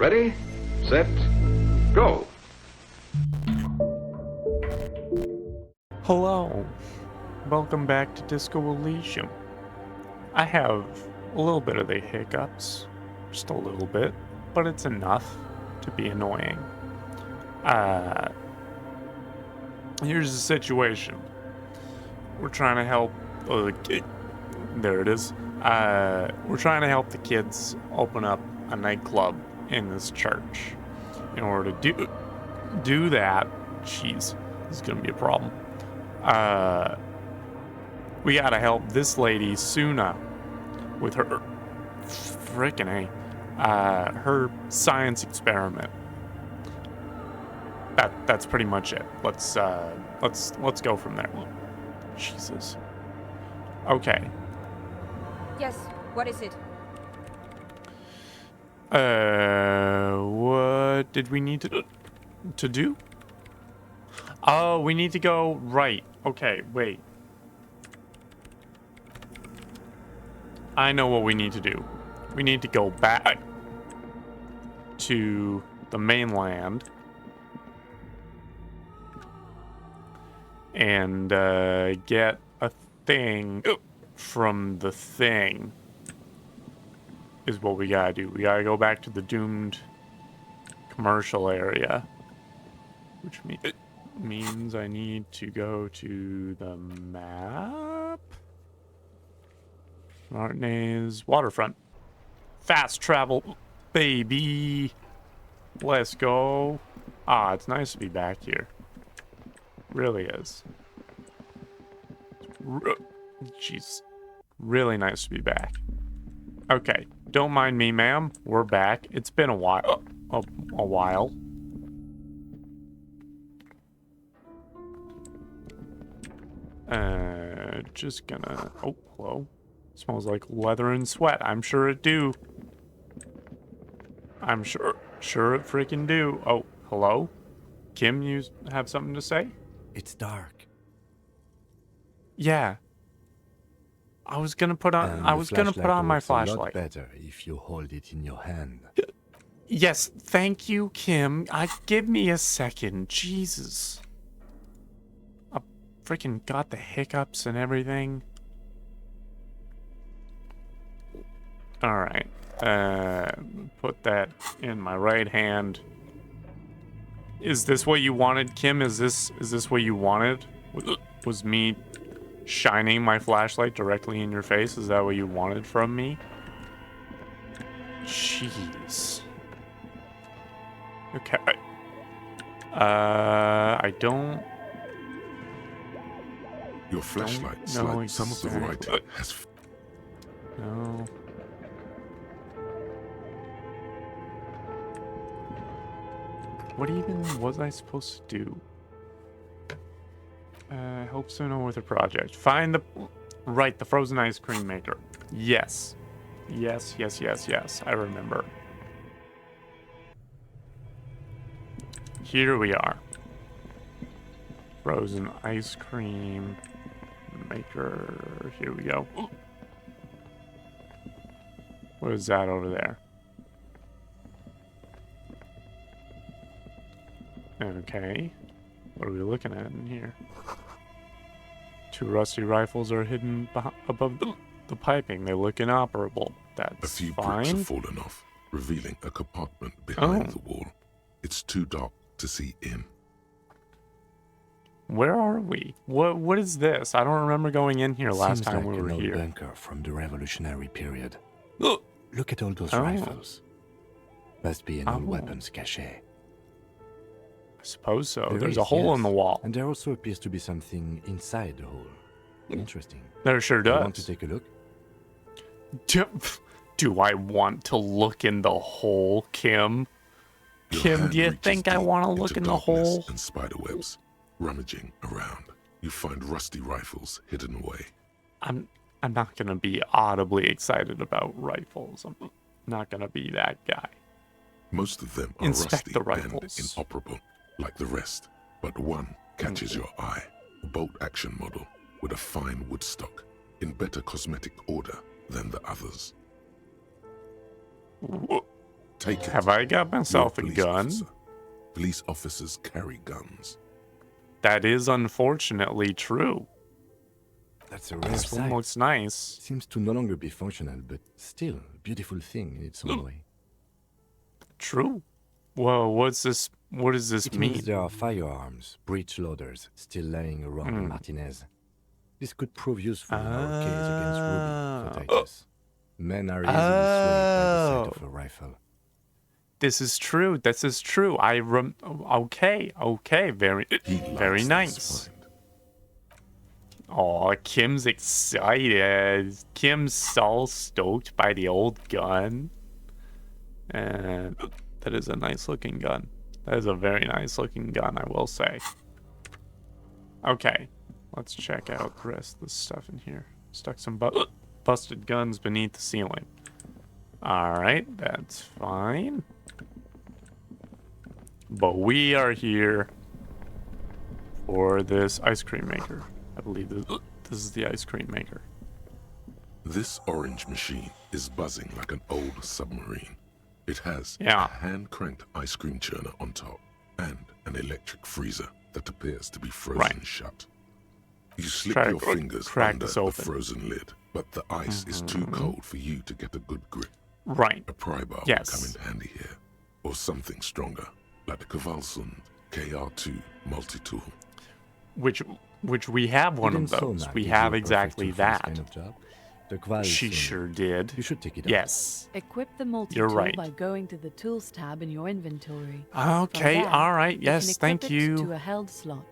Ready, set, go. Hello, welcome back to Disco Elysium. I have a little bit of the hiccups, just a little bit, but it's enough to be annoying. Here's the situation. We're trying to help, there it is. We're trying to help the kids open up a nightclub in this church. In order to do that, jeez, this is gonna be a problem. We gotta help this lady Suna with her her science experiment. That's pretty much it. Let's go from there. Jesus. Okay. Yes, what is it? What did we need to do? Oh, we need to go right. Okay, wait. I know what we need to do. We need to go back to the mainland and get a thing from the thing is what we gotta do. We gotta go back to the doomed commercial area, which means I need to go to the map. Martinez waterfront. Fast travel, baby. Let's go. Ah, it's nice to be back here. Really is. Jeez. Really nice to be back. Okay. Don't mind me, ma'am. We're back. It's been a while. A while. Just gonna... Oh, hello. Smells like leather and sweat. I'm sure it do. I'm sure it freaking do. Oh, hello? Kim, you have something to say? It's dark. Yeah. I was gonna put on my flashlight. A lot better if you hold it in your hand. Yes, thank you, Kim. Give me a second. Jesus. I freaking got the hiccups and everything. Alright. Put that in my right hand. Is this what you wanted, Kim? Is this what you wanted? Was me shining my flashlight directly in your face? Is that what you wanted from me? Jeez. Okay. I don't... Your flashlight's like some of the writing has... No. What even was I supposed to do? Help Suna with her project. Find the frozen ice cream maker. Yes. Yes. I remember. Here we are. Frozen ice cream maker. Here we go. What is that over there? Okay. What are we looking at in here? Two rusty rifles are hidden above the piping. They look inoperable. That's a few fine. bricks have fallen off, revealing a compartment behind the wall. It's too dark to see in. Where are we? What is this? I don't remember going in here last time we were here. Seems like an old bunker from the Revolutionary period. Look at all those rifles. Must be an old weapons cache. I suppose so. There's a hole in the wall. And there also appears to be something inside the hole. Interesting. There sure does. You want to take a look? Do I want to look in the hole, Kim? Kim, do you think I want to look in the hole? And spider webs. Rummaging around, you find rusty rifles hidden away. I'm not gonna be audibly excited about rifles. I'm not gonna be that guy. Most of them are rusty and inoperable, like the rest. But one catches your eye. A bolt-action model with a fine wood stock, in better cosmetic order than the others. Take it. Have I got myself a gun? Officer. Police officers carry guns. That is unfortunately true. That's a rare This one sight. looks nice. Seems to no longer be functional, but still a beautiful thing in its own way. True. Whoa, what's this? What does this It mean? means there are firearms, breech loaders, still lying around in Martinez. This could prove useful in our case against Ruby, for Titus. Men are easily swayed by the sight of a rifle. This is true. This is true. Okay. Very nice. Oh, Kim's excited. Kim's all stoked by the old gun. And that is a nice looking gun. That is a very nice looking gun, I will say. Okay, let's check out the rest of the stuff in here. Stuck some busted guns beneath the ceiling. Alright, that's fine. But we are here for this ice cream maker. I believe this is the ice cream maker. This orange machine is buzzing like an old submarine. It has a hand-cranked ice cream churner on top and an electric freezer that appears to be frozen shut. You slip your fingers under the frozen lid, but the ice is too cold for you to get a good grip. Right. A pry bar will come in handy here, or something stronger, like the Kvalsund KR2 multi-tool. Which we have one of those. We have exactly that. Kind of job. The she sure did. You should take it up. Yes. Equip the multi-tool You're right. by going to the Tools tab in your inventory. Okay, there, alright, yes, thank you. To a held slot.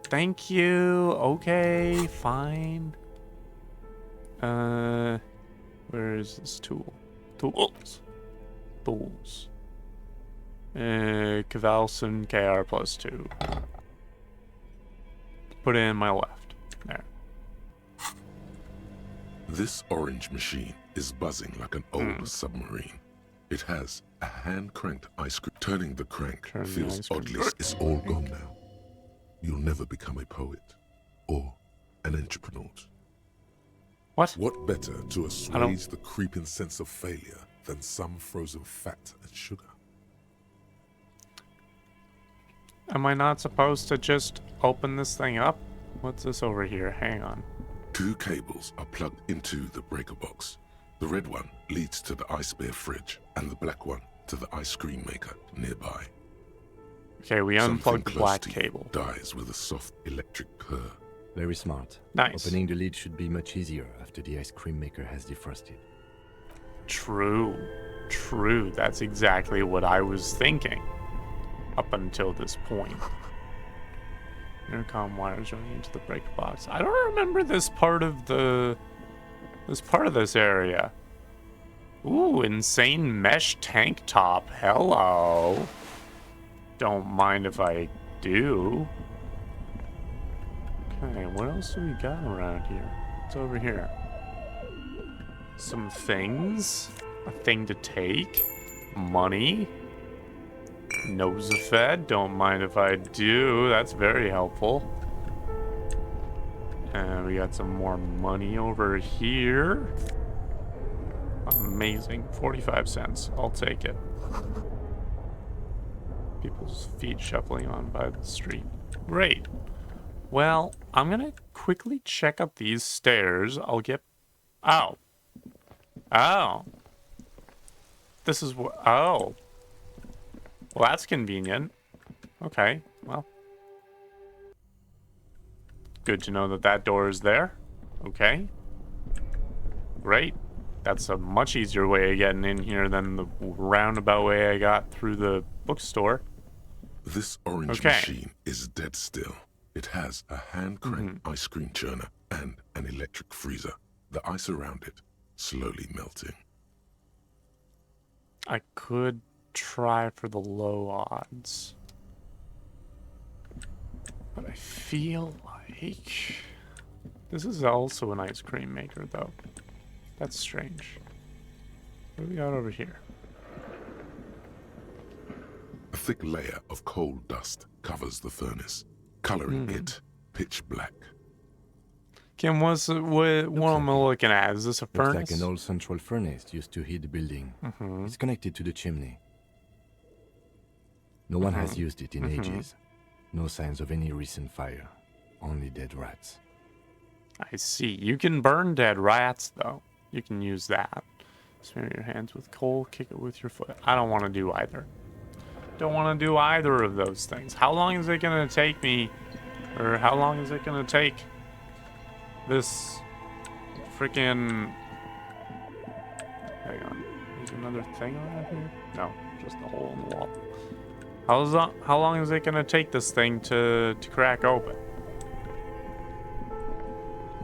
Thank you. Okay, fine. Where is this tool? Tools. Kvalsund KR +2. Put it in my left. There. This orange machine is buzzing like an old submarine. It has a hand-cranked ice cream. Turning the crank feels oddly. It's all gone now. You'll never become a poet or an entrepreneur. What? What better to assuage the creeping sense of failure than some frozen fat and sugar? Am I not supposed to just open this thing up? What's this over here? Hang on. 2 cables are plugged into the breaker box. The red one leads to the ice bear fridge, and the black one to the ice cream maker nearby. Okay, we unplugged the black cable. Dies with a soft electric purr. Very smart. Nice. Opening the lid should be much easier after the ice cream maker has defrosted. True. That's exactly what I was thinking. Up until this point. Intercom wires running into the breaker box. I don't remember this part of this area. Ooh, insane mesh tank top. Hello. Don't mind if I do. Okay, what else do we got around here? What's over here? Some things. A thing to take. Money. Nosafed, don't mind if I do. That's very helpful. And we got some more money over here. Amazing. 45 cents. I'll take it. People's feet shuffling on by the street. Great. Well, I'm gonna quickly check up these stairs. I'll get... Oh. This is what... Oh. Well, that's convenient. Okay, well. Good to know that that door is there. Okay. Great. That's a much easier way of getting in here than the roundabout way I got through the bookstore. This orange machine is dead still. It has a hand-cranked ice cream churner and an electric freezer. The ice around it slowly melting. I could try for the low odds. But I feel like... This is also an ice cream maker, though. That's strange. What do we got over here? A thick layer of coal dust covers the furnace, coloring it pitch black. Kim, what am I looking at? Is this a Looks like furnace? an old central furnace used to heat the building. It's connected to the chimney. No one has used it in ages. No signs of any recent fire. Only dead rats. I see. You can burn dead rats, though. You can use that. Smear your hands with coal, kick it with your foot. I don't want to do either. Don't want to do either of those things. How long is it going to take me, or how long is it going to take this freaking... Hang on. There's another thing around here? No, just a hole in the wall. How long is it going to take this thing to crack open?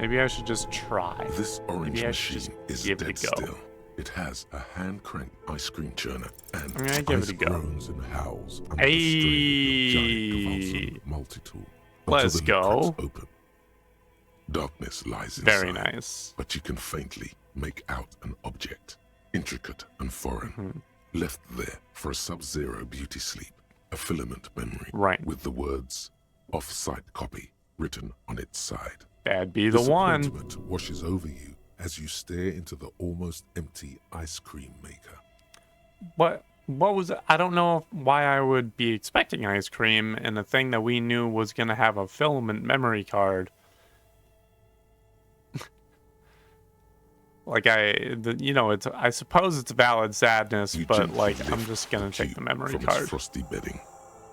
Maybe I should just try. This orange Maybe I should machine just is give dead it a go. still. It has a hand-cranked ice cream churner and I'm gonna give ice it a go. groans and howls under the strain of giant convulsive multi-tool. Let's until the lid go. cracks open. Darkness lies inside. Very nice. But you can faintly make out an object, intricate and foreign, left there for a sub-zero beauty sleep, a filament memory Right. with the words "off-site copy" written on its side. That'd be the one. Disappointment washes over you as you stare into the almost empty ice cream maker. What was it? I don't know why I would be expecting ice cream and a thing that we knew was going to have a filament memory card. Like I suppose it's valid sadness, You but gently like I'm lift just going the to take cube the memory from card. its frosty bedding,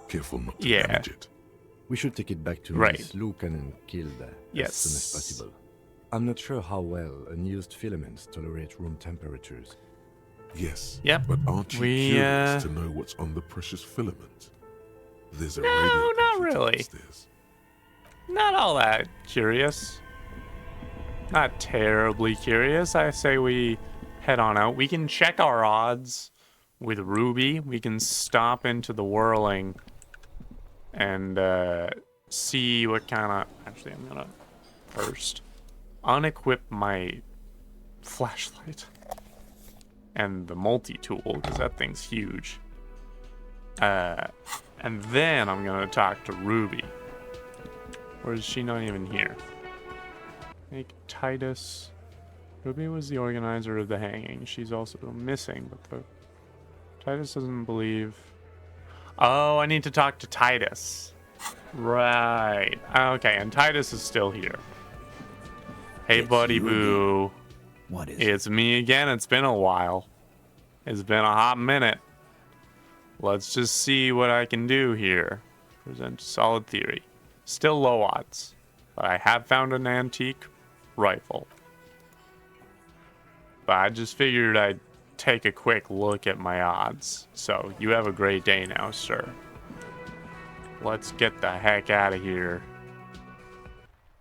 careful not to Yeah. damage it. We should take it back to Right. Miss Lucan and kill as Yes. soon as possible. I'm not sure how well unused filaments tolerate room temperatures. Yes. Yep. But aren't you We, curious to know what's on the precious filament? There's a No, radio not computer really. upstairs. Not all that curious. Not terribly curious. I say we head on out. We can check our odds with Ruby. We can stop into the whirling and see what kind of... Actually, I'm going to first unequip my flashlight and the multi-tool, because that thing's huge. And then I'm going to talk to Ruby. Or is she not even here? Make Titus. Ruby was the organizer of the hanging. She's also missing, but Titus doesn't believe... Oh, I need to talk to Titus. Right. Okay, and Titus is still here. Hey, It's buddy you boo. What is It's me again. It's been a while. It's been a hot minute. Let's just see what I can do here. Present a solid theory. Still low odds, but I have found an antique rifle. But I just figured I'd take a quick look at my odds. So you have a great day now, sir. Let's get the heck out of here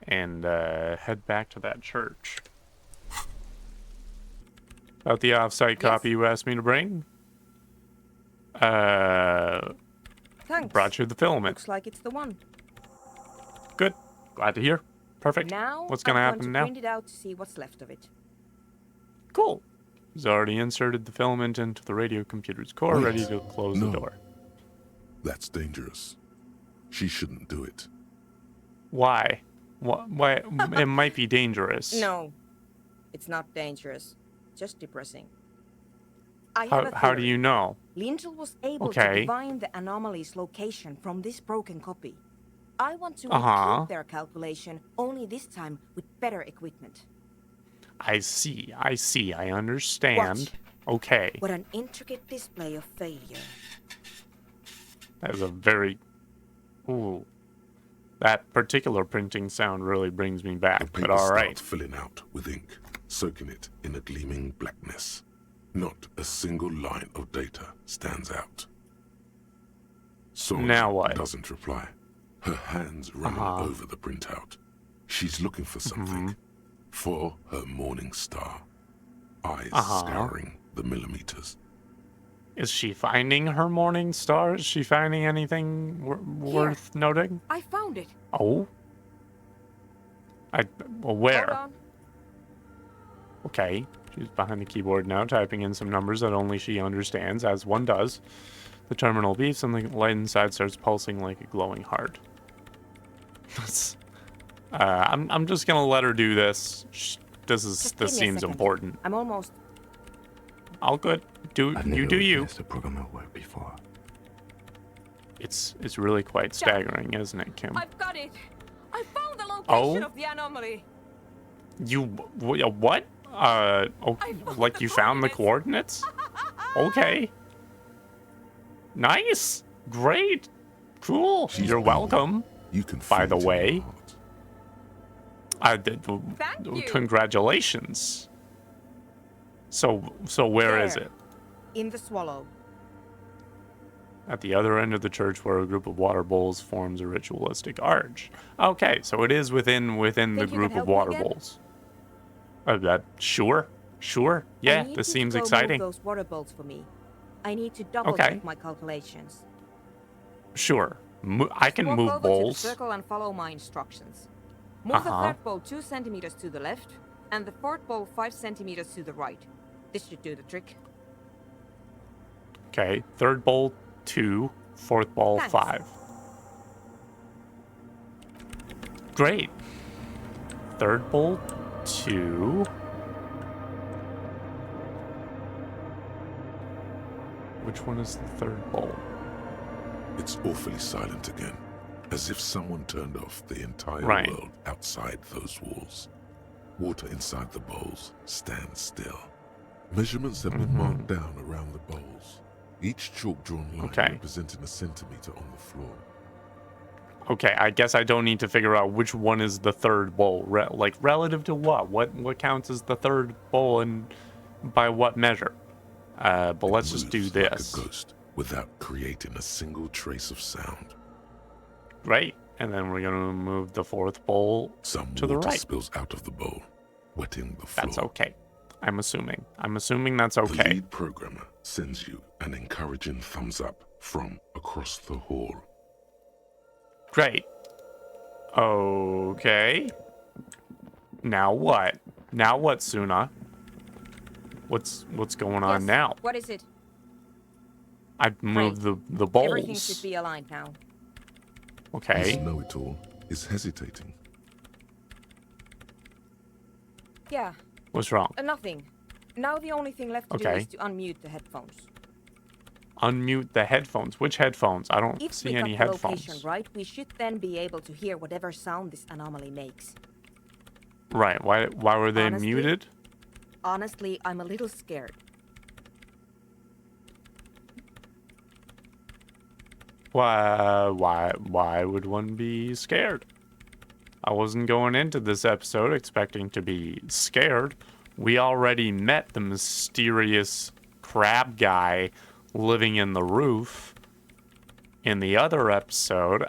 and head back to that church. About the off-site copy you asked me to bring? Thanks. Brought you the filament. Looks like it's the one. Good. Glad to hear. Perfect. Now What's gonna I'm happen going to now? print it out to see what's left of it. Cool. He's already inserted the filament into the radio computer's core, Wait. ready to close No. the door. That's dangerous. She shouldn't do it. Why? Why? It might be dangerous. No, it's not dangerous. Just depressing. I have a How do theory. you know? Lintel was able Okay. to divine the anomaly's location from this broken copy. I want to Uh-huh. repeat their calculation, only this time with better equipment. I see. I understand. Watch. Okay. What an intricate display of failure. That is a very... Ooh. That particular printing sound really brings me The back, paper but all right. starts filling out with ink, soaking it in a gleaming blackness. Not a single line of data stands out. Sonia Now what? doesn't reply. Her hands running over the printout. She's looking for something. For her morning star. Eyes scouring the millimeters. Is she finding her morning star? Is she finding anything worth noting? I found it. Oh? Well, Hold where? on. Okay. She's behind the keyboard now, typing in some numbers that only she understands, as one does. The terminal beeps and the light inside starts pulsing like a glowing heart. That's I'm just gonna let her do this. This Just give me a seems second. important. I'm almost. All good. I've never You do you. witnessed a programmer work before. It's really quite staggering, isn't it, Kim? I've got it. I found the Oh? location of the anomaly. What? Oh, like you found the coordinates? Okay. Nice. Great. Cool. She's You're evil. welcome. You can By feel the it in way. her heart. Thank you. Congratulations. So where is There. it? In the swallow. At the other end of the church, where a group of water bowls forms a ritualistic arch. Okay, so it is within the Think you group can of help me water again? bowls. Sure. I Yeah, need this you seems to go exciting. Move those water bolts for me. I need to double Okay. check my calculations. Sure. I can Walk move over to the bowls. circle and follow my instructions. Move the Uh-huh. third bowl 2 centimeters to the left, and the fourth bowl 5 centimeters to the right. This should do the trick. Okay, third bowl 2, fourth bowl Thanks. 5. Great. Third bowl 2. Which one is the third bowl? It's awfully silent again, as if someone turned off the entire Right. world outside those walls. Water inside the bowls stands still. Measurements have been marked down around the bowls, each chalk-drawn line Okay. representing a centimeter on the floor. Okay, I guess I don't need to figure out which one is the third bowl. Like relative to what? What counts as the third bowl and by what measure? But let's just do Moves this. like a ghost without creating a single trace of sound. Right. And then we're gonna move the fourth bowl Some to the water right. spills out of the bowl, wetting the floor. That's okay. I'm assuming that's The okay. lead programmer sends you an encouraging thumbs up from across the hall. Great. Okay. Now what? Now what, Suna? What's going on Yes, now? What is it? I've moved the Everything should bowls. be aligned now. This Okay. know-it-all is hesitating. Yeah, What's wrong? nothing. Now the only thing left to do Okay. is to unmute the headphones. Unmute the headphones. Which headphones? I don't If see we any got the location headphones. right, we should then be able to hear whatever sound this anomaly makes. Right. Why were they Honestly? muted? Honestly, I'm a little scared. Why would one be scared? I wasn't going into this episode expecting to be scared. We already met the mysterious crab guy living in the roof in the other episode.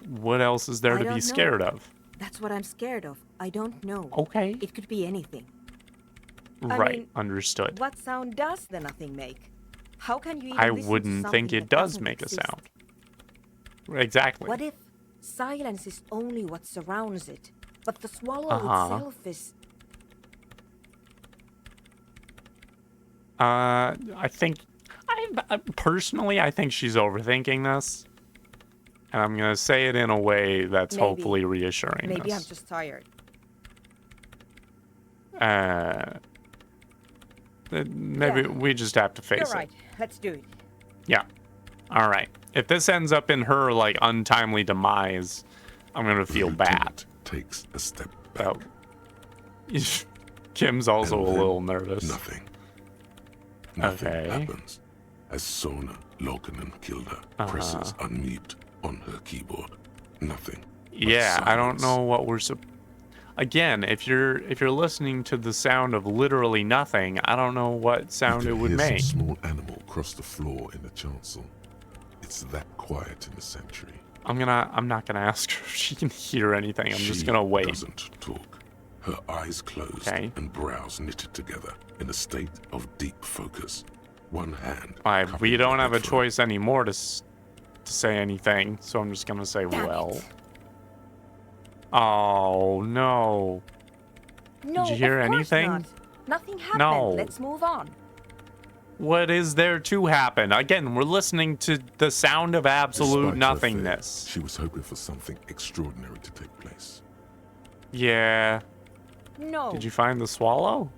What else is there I to be don't know. scared of? That's what I'm scared of. I don't know. Okay. It could be anything. Right, mean, understood. What sound does the nothing make? How can you even I listen to wouldn't think something it that does doesn't make a exist? sound. Exactly. What if silence is only what surrounds it, but the swallow Uh-huh. itself is... I think, personally, I think she's overthinking this. And I'm going to say it in a way that's Maybe. hopefully reassuring Maybe I'm us. just tired. Maybe Yeah. we just have to face You're it. right. Let's do it. Yeah. All right. If this ends up in her, like, untimely demise, I'm going to The feel bad. lieutenant takes a step back. Oh. Kim's also And a then little nervous. Nothing. Nothing Okay. happens as Sona Lokanen Kilda presses unmute on her keyboard. Nothing. but Yeah, I don't silence. know what we're Again, if you're listening to the sound of literally nothing, I don't know what sound You it can would hear make. some small animal cross the floor in the chancel. It's that quiet in the sanctuary. I'm not gonna ask her if she can hear anything. I'm just She gonna wait. doesn't talk. Her eyes closed Okay. and brows knitted together in a state of deep focus. One hand. We cupping don't the have a headphone. choice anymore to say anything, so I'm just gonna say, Damn well. it. Oh no. No, you hear of course anything? not. Nothing happened. No. Let's move on. What is there to happen? Again, we're listening to the sound of absolute Despite her fear, nothingness. She was hoping for something extraordinary to take place. Yeah. No. Did you find the swallow?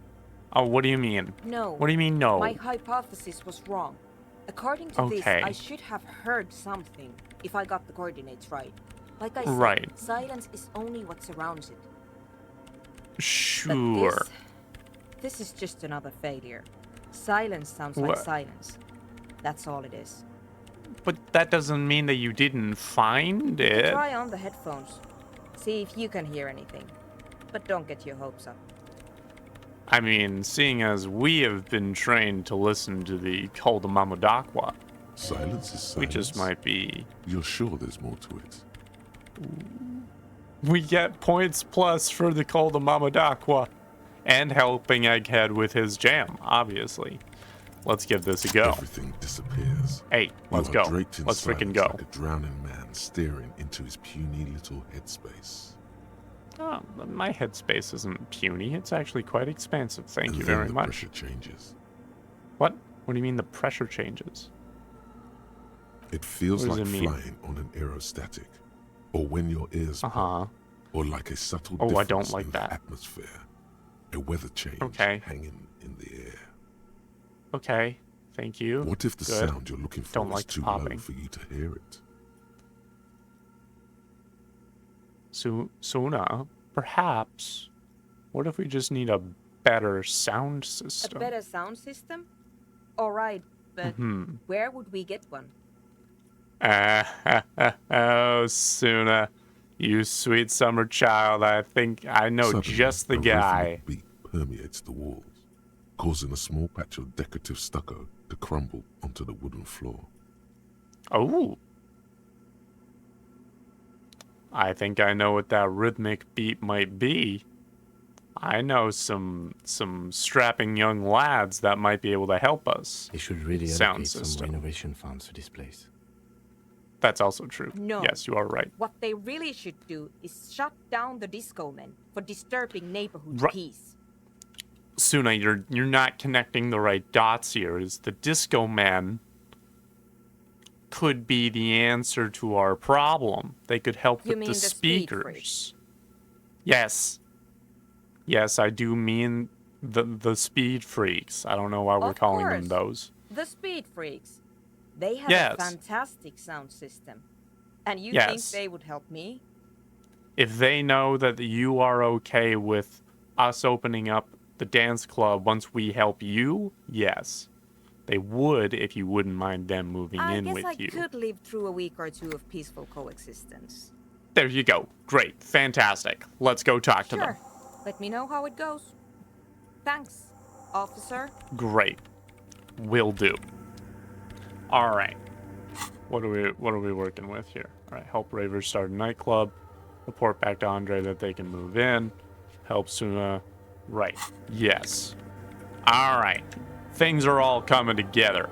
Oh, what do you mean? No. What do you mean no? My hypothesis was wrong. According to this, Okay. I should have heard something if I got the coordinates right. Like I said, Right. silence is only what surrounds it. Sure. But this is just another failure. Silence sounds like What? silence. That's all it is. But that doesn't mean that you didn't find it. Try on the headphones. See if you can hear anything. But don't get your hopes up. I mean, seeing as we have been trained to listen to the Kolda Mamadakwa, Silence is silence. we just might be... You're sure there's more to it? We get points plus for the Kolda Mamadakwa. And helping Egghead with his jam, obviously. Let's give this a go. Everything disappears. Hey, let's You are go. draped in Let's freaking silence go. like a drowning man staring into his puny little headspace. Oh, my headspace isn't puny. It's actually quite expansive. Thank And you then very the much. pressure changes. What? What do you mean the pressure changes? It feels What does like it mean? flying on an aerostatic, or when your ears pop, Uh-huh. or like a subtle Oh, I difference don't like in that. the atmosphere, a weather change Okay. hanging in the air. Okay. Thank you. What if the Good. sound you're looking for Don't is like the too popping. low for you to hear it? Suna, perhaps. What if we just need a better sound A system? better sound system? Alright, but Hmm. where would we get one? Oh, Suna, you sweet summer child. I think I know Suddenly, just the a guy. rhythmic beat permeates the walls, causing a small patch of decorative stucco to crumble onto the wooden floor. Oh. I think I know what that rhythmic beat might be. I know some strapping young lads that might be able to help us. They should really Sound allocate some system. renovation funds to this place. That's also true. No. Yes, you are right. What they really should do is shut down the disco men for disturbing neighborhood Right. peace. Suna, you're not connecting the right dots here. Is the disco man could be the answer to our problem. They could help You with mean the the speed speakers. Yes. Yes, I do mean the speed freaks. I don't know why we're Of calling them course. those. The speed freaks. They have Yes. a fantastic sound system. And you Yes. think they would help me? If they know that you are okay with us opening up the dance club once we help you, yes. They would if you wouldn't mind them moving I in guess with I you. could live through a week or two of peaceful coexistence. There you go. Great. Fantastic. Let's go talk to them. Sure. Let me know how it goes. Thanks, officer. Great. Will do. All right. What are we working with here? All right. Help ravers start a nightclub. Report back to Andre that they can move in. Help Suna. Right. Yes. All right. Things are all coming together.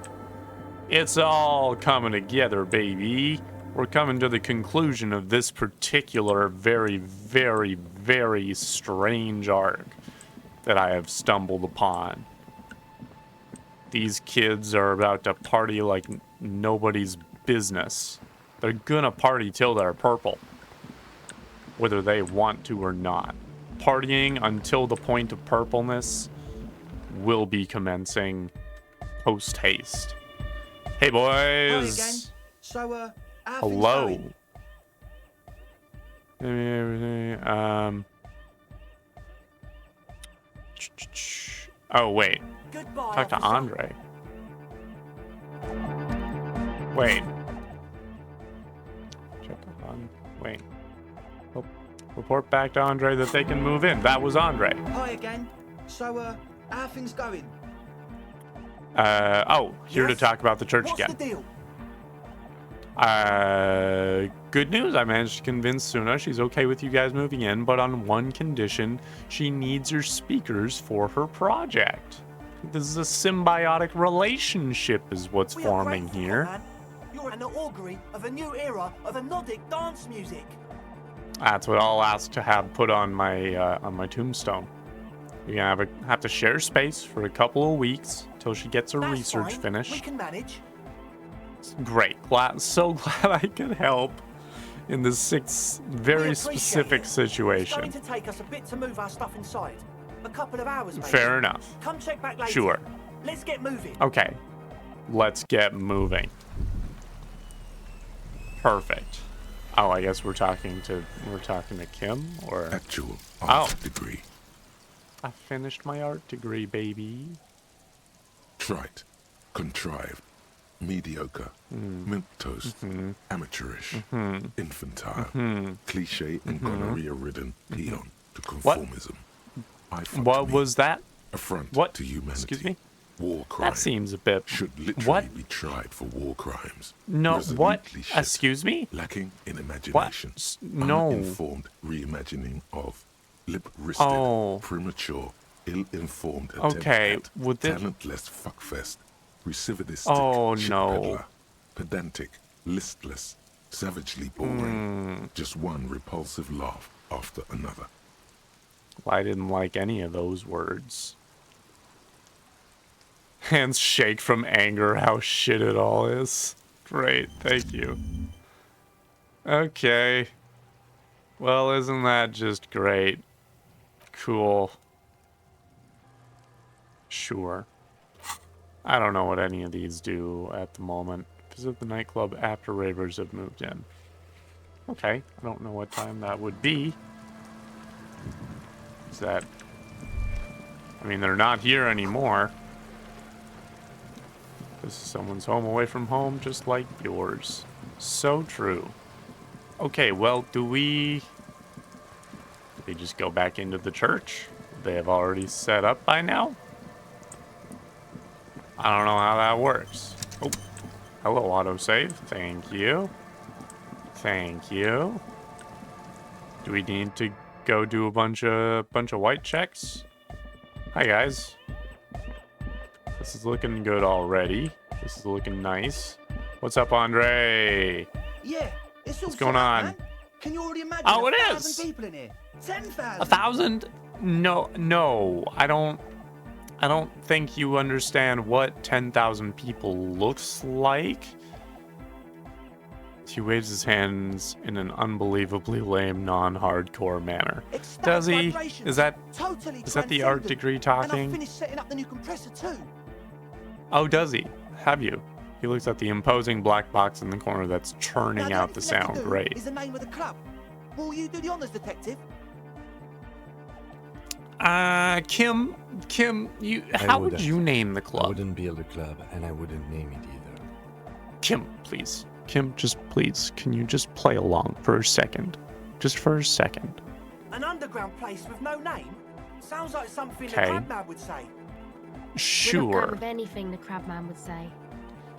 It's all coming together, baby. We're coming to the conclusion of this particular very, very, very strange arc that I have stumbled upon. These kids are about to party like nobody's business. They're gonna party till they're purple, whether they want to or not. Partying until the point of purpleness will be commencing post haste. Hey boys. Hi again. So, how Hello. things Oh wait. going? Goodbye, Talk to officer. Andre. Wait. Check on. Wait. Oh. Report back to Andre that they can move in. That was Andre. Hi again. So, how things going? Oh, here to Yes? talk about the church What's again. the deal? Good news. I managed to convince Suna she's okay with you guys moving in, but on one condition. She needs your speakers for her project. This is a symbiotic relationship is what's We are forming grateful, here. Conrad. You're an augury of a new era of Nordic dance music. That's what I'll ask to have put on my tombstone. You're gonna have to share space for a couple of weeks till she gets her That's research fine. We finished. can manage. Great. So glad I could help. in this very specific It's going situation. to take us a bit to move our stuff inside. A couple of hours, maybe. Fair enough. Come check back later. Sure. Let's get moving. Okay. Let's get moving. Perfect. Oh, I guess we're talking to Kim, or Actual art degree. I finished my art degree, baby. Trite. Contrived. Mediocre. Milquetoast. Amateurish. Infantile. Cliche and gonorrhea-ridden peon to conformism. What was that? Affront What? to humanity. Excuse me? War crime. That seems a bit... Should literally What? be tried for war crimes. No, what? Resolutely shit. Excuse me? Lacking in imagination. No. Uninformed reimagining of lip-wristed, Oh. premature, ill-informed attempt Okay, at would this... talentless fuckfest, recidivist Oh, shit no. peddler, pedantic, listless, savagely boring. Just one repulsive laugh after another. Well, I didn't like any of those words. Hands shake from anger how shit it all is. Great, thank you. Okay. Well, isn't that just great? Cool. Sure. I don't know what any of these do at the moment. Visit the nightclub after ravers have moved in. Okay, I don't know what time that would be. Is that... I mean, they're not here anymore. This is someone's home away from home, just like yours. So true. Okay, well, do we just go back into the church? They have already set up by now? I don't know how that works. Oh, hello, autosave. Thank you. Thank you. Do we need to go do a bunch of white checks? Hi, guys. This is looking good already. This is looking nice. What's up, Andre? Yeah, it's all What's going set up, on? man. Can you already imagine Oh, it 1,000 is. people in here? 10,000. 1,000? No. I don't think you understand what 10,000 people looks like. He waves his hands in an unbelievably lame, non-hardcore manner. Does he? Is that the art degree And I've talking? finished setting up the new compressor too. Oh, does he? Have you? He looks at the imposing black box in the corner that's churning Now, out the only thing left sound. to do Great. Is the name of the club. Will you do the honors, detective? Kim, how would wouldn't. you name the I club? wouldn't build a club, and I wouldn't name it either. Kim, please. Kim, just please, can you just play along for a second? Just for a second. An underground place with no name? Sounds like something the Okay. Crabman would say. We're not Sure. going with anything the Crabman would say.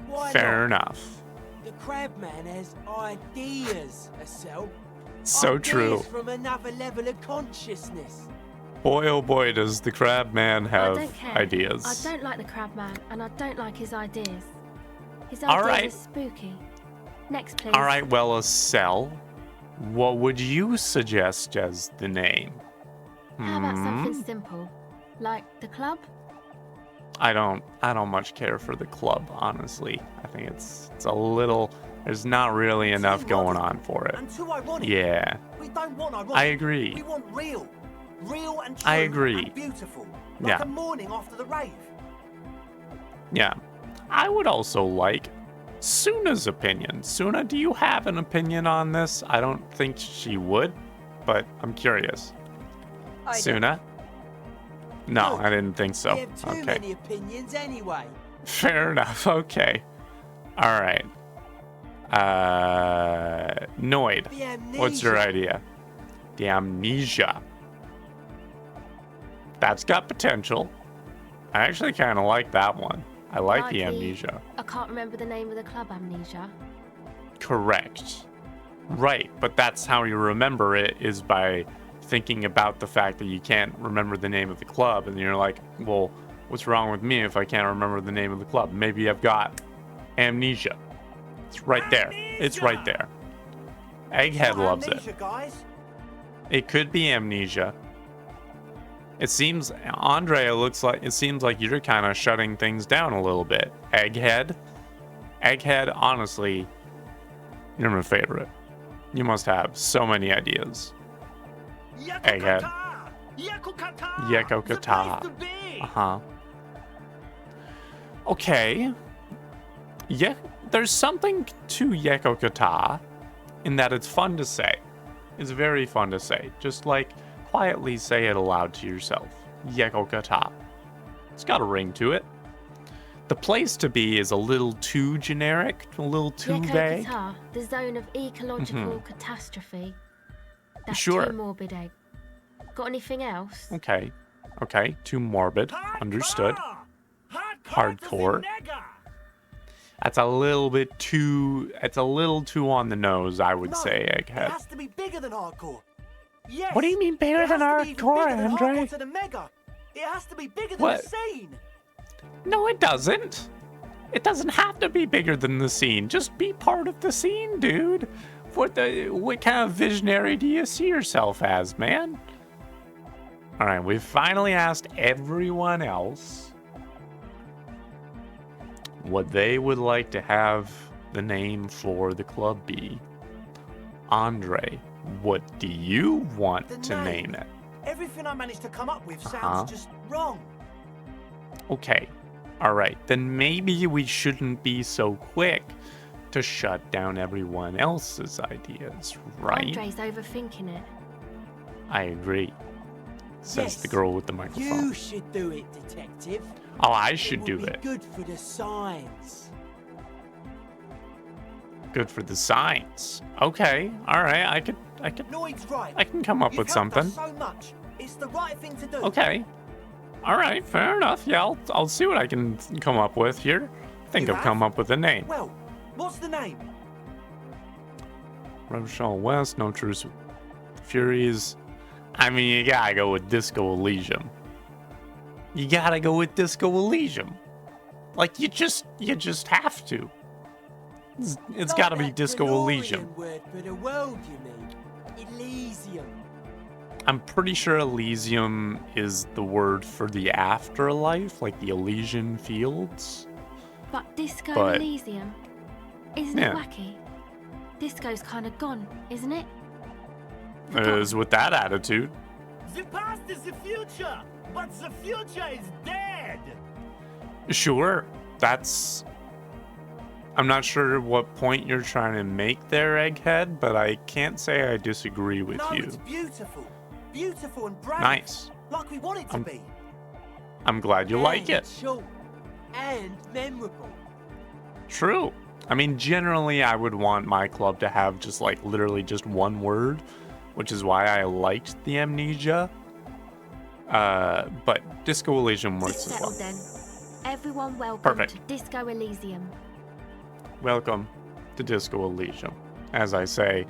Why Fair not? enough. The Crabman has ideas, Estelle. So Ideas true. from another level of consciousness. Boy, oh boy, does the crab man I have don't care. ideas. I don't like the Crabman, and I don't like his ideas. His All ideas right. are spooky. Next, please. All right, well, Estelle, what would you suggest as the name? How about something simple, like the club? I don't much care for the club, honestly. I think it's a little. There's not really enough going on for it. And too ironic. Yeah, We don't want ironic. I agree. We want real. Real and true I agree. and beautiful. Like Yeah. a morning after the rave. Yeah. I would also like Suna's opinion. Suna, do you have an opinion on this? I don't think she would, but I'm curious. I don't. Suna? No, Look, I didn't think so. We have too Okay. many opinions anyway. Fair enough. Okay. All right. Noid, The amnesia. what's your idea? The amnesia. That's got potential. I actually kind of like that one. I like the amnesia. I can't remember the name of the club, Amnesia. Correct. Right, but that's how you remember it, is by thinking about the fact that you can't remember the name of the club, and you're like, well, what's wrong with me if I can't remember the name of the club? Maybe I've got amnesia. It's right there. It's right there. Egghead loves it. Amnesia, guys. It could be amnesia. It seems, Andrea, it seems like you're kind of shutting things down a little bit. Egghead, honestly, you're my favorite. You must have so many ideas. Egghead. Yekokata. Uh-huh. Okay. Yeah, there's something to Yekokata in that it's fun to say. It's very fun to say. Just like quietly say it aloud to yourself. Yekokata. It's got a ring to it. The place to be is a little too generic, a little too vague. Yekokata, the zone of ecological catastrophe. That's Sure. too morbid, Egg. Got anything else? Okay. Okay. Too morbid. Understood. Hardcore. That's a little bit too. It's a little too on the nose, I would say, Egghead. It has to be bigger than hardcore. Yes. What do you mean bigger than hardcore, Andre? To the mega. It has to be bigger than What? the scene. No, it doesn't. It doesn't have to be bigger than the scene. Just be part of the scene, dude. What kind of visionary do you see yourself as, man? All right, we've finally asked everyone else what they would like to have the name for the club be. Andre, what do you want to name it? Everything I managed to come up with sounds just wrong. Okay. All right. Then maybe we shouldn't be so quick to shut down everyone else's ideas, right? Andre's overthinking it. I agree. Says the girl with the microphone. You should do it, detective. Oh, I should do It would it. be good for the science. Good for the science. Okay. All right. I could. Lloyd's right. I can come up You've with helped something. us so much. It's the right thing to do. Okay. All right. Fair enough. Yeah. I'll see what I can come up with here. I think You I've have? come up with a name. Well, what's the name? Revachol West. No truce with the Furies. I mean, you gotta go with Disco Elysium. You gotta go with Disco Elysium. Like you just have to. It's gotta be That Disco DeLorean Elysium. word for the world, you mean? Elysium. I'm pretty sure Elysium is the word for the afterlife, like the Elysian fields. But Disco But- Elysium, isn't Yeah. it wacky? Disco's kind of gone, isn't it? Is with that attitude. The past is the future, but the future is dead. Sure, that's. I'm not sure what point you're trying to make there, Egghead, but I can't say I disagree with No, you. it's beautiful. Beautiful and brave. Nice. Like we want it to be. I'm glad you like it. Short and memorable. True. I mean, generally, I would want my club to have just like literally just one word, which is why I liked the Amnesia. But Disco Elysium works as Settled well. then. Everyone welcome Perfect. to Disco Elysium. Welcome to Disco Elysium. As I say,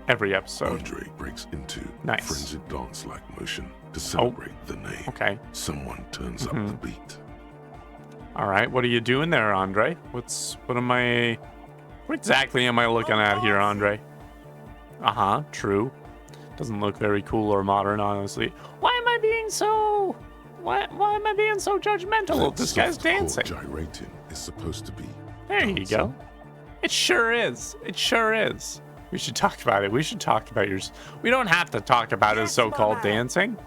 every episode. Andre breaks into Nice. frenzied dance-like motion to celebrate the name. Okay. Someone turns up the beat. All right. What are you doing there, Andre? What exactly am I looking at here, Andre? True. Doesn't look very cool or modern, honestly. Why am I being so judgmental? This guy's dancing. Gyrating is supposed to be. There you go. It sure is. It sure is. We should talk about it. We should talk about yours. We don't have to talk about his so-called dancing.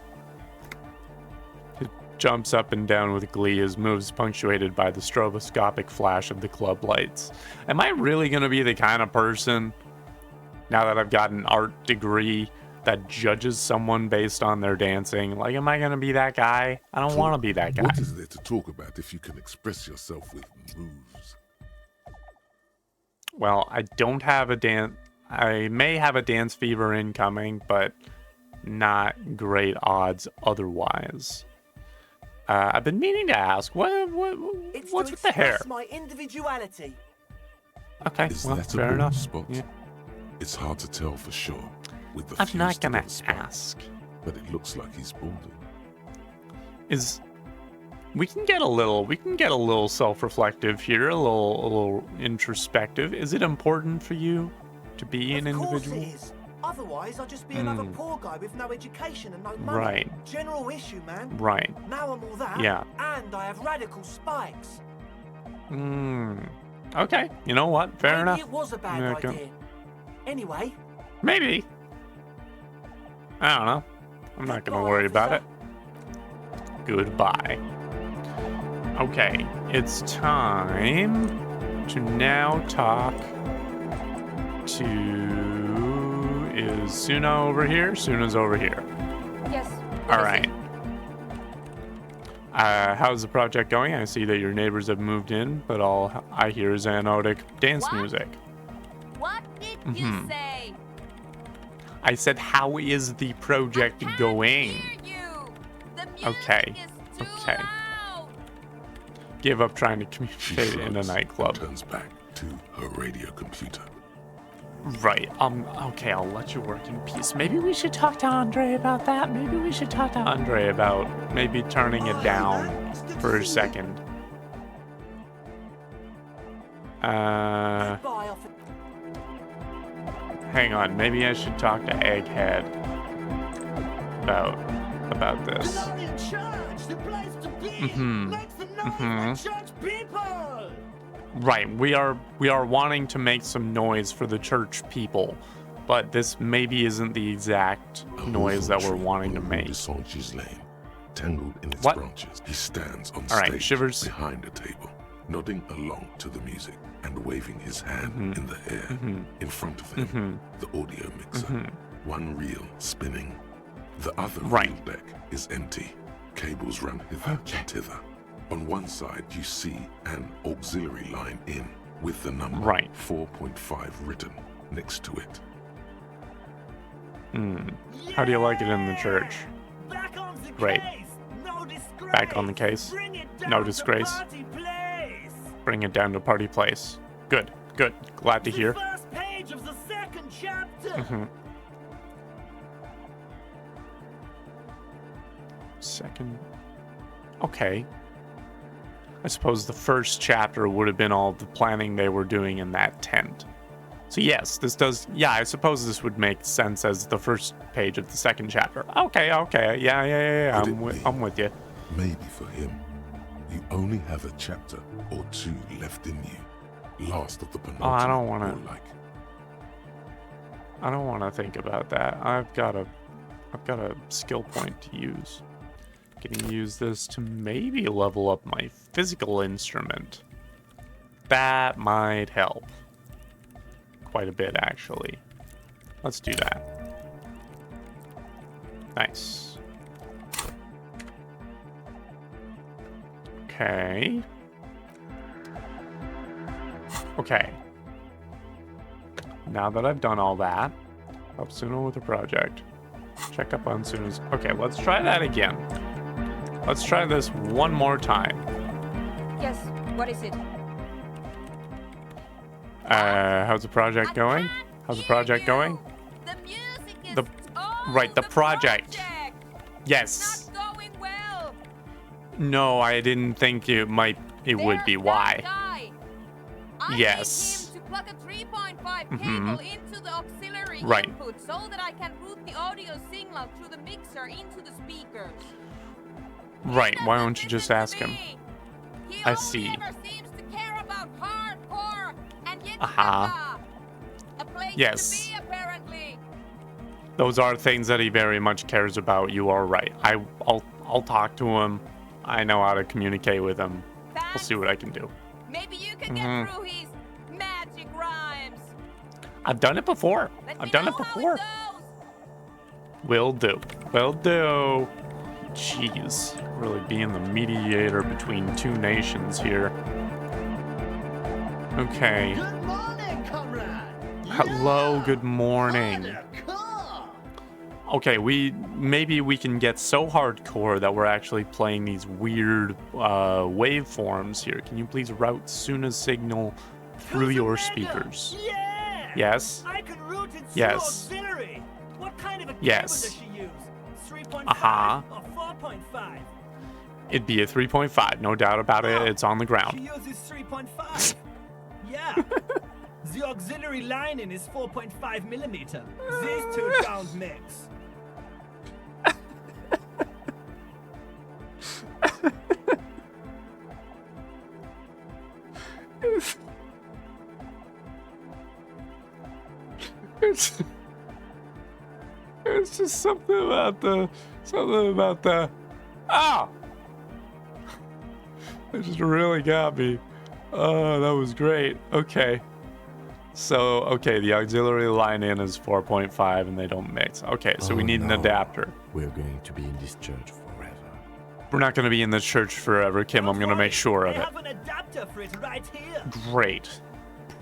He jumps up and down with glee, his moves punctuated by the stroboscopic flash of the club lights. Am I really going to be the kind of person, now that I've got an art degree, that judges someone based on their dancing? Like, am I going to be that guy? I don't want to be that guy. What is there to talk about if you can express yourself with moves? Well, I don't have a dance. I may have a dance fever incoming, but not great odds otherwise. I've been meaning to ask, what's with the hair? It's my individuality. Okay, Is well, that a fair bald enough. spot? Yeah. It's hard to tell for sure. With the I'm few not gonna stubborn spots, ask. but it looks like he's balding. We can get a little self-reflective here, a little introspective. Is it important for you to be an individual? Of course it is. Otherwise, I'll just be another poor guy with no education and no money. Right. General issue, man. Right. Now I'm all that. Yeah. And I have radical spikes. Okay. You know what? Fair Maybe enough. it was a bad Yeah, okay. idea. Anyway, Maybe. I don't know. I'm not gonna goodbye, worry about it. officer. Goodbye. Okay, it's time to now talk to... Is Suna over here? Suna's over here. Yes. All right. How's the project going? I see that your neighbors have moved in, but all I hear is anodic dance music. What did you say? I said, how is the project going? Okay. Okay. Give up trying to She communicate in a shrugs nightclub. and turns back to her radio computer. Right. Okay, I'll let you work in peace. Maybe we should talk to Andre about that. Maybe we should talk to Andre about maybe turning it down for a second. Goodbye, officer. Hang on. Maybe I should talk to Egghead about this. Right, we are wanting to make some noise for the church people, but this maybe isn't the exact noise that we're wanting to make. Lane, tangled in its What? branches, he stands on All right, stage Shivers. behind a table, nodding along to the music and waving his hand in the air. In front of him, the audio mixer, one reel spinning. The other reel deck is empty. Cables run hither and thither. On one side, you see an auxiliary line in with the number 4.5 written next to it. How do you like it in the church? Back on the Great. case. No disgrace. Back on the case. Bring it down No to disgrace. party place. Bring it down to party place. Good, good. Glad to hear. The first page of the second chapter. Second. Okay. I suppose the first chapter would have been all the planning they were doing in that tent. So yes, this does... Yeah, I suppose this would make sense as the first page of the second chapter. Okay. Yeah. I'm with you. Maybe for him, you only have a chapter or two left in you. Last of the penultimate. I don't want or to... like. I don't want to think about that. I've got a skill point to use. Can use this to maybe level up my physical instrument. That might help. Quite a bit, actually. Let's do that. Nice. Okay. Okay. Now that I've done all that, help Suna with the project. Check up on Suna's... Okay, let's try that again. Let's try this one more time. Yes. What is it? How's the project going? How's the project going? The music is The project. Yes. not going well. No, I didn't think it would be. Why? Guy. I Yes. need him to plug a 3.5 cable into the auxiliary Right. input so that I can route the audio signal through the mixer into the speakers. Right, He why doesn't don't you just listen to ask him? me. He I only see. ever seems to care about hardcore and yet a place Yes. to be apparently. Those are things that he very much cares about. You are right. I'll talk to him. I know how to communicate with him. We'll see what I can do. Maybe you can get through his magic rhymes. I've done it before. Let I've me done know it how before. goes. Will do. Will do. Jeez. Really being the mediator between two nations here. Okay. Good morning, comrade. Hello, good morning. Okay, maybe we can get so hardcore that we're actually playing these weird waveforms here. Can you please route Suna's signal through your speakers? Yeah. Yes. I can route it through Yes. auxiliary. What kind of a cable Yes. does she use? 3.5 Uh-huh. or 4.5? It'd be a 3.5, no doubt about it. It's on the She ground. uses 3.5. Yeah. The auxiliary lining is 4.5 millimeter. These two don't mix. It's just something about the ah. It just really got me. Oh, that was great. Okay. So, okay, the auxiliary line in is 4.5 and they don't mix. Okay, so we need an adapter. We're going to be in this church forever. We're not going to be in this church forever, Kim. I'm going to make sure of I it. have an adapter for it right here. Great.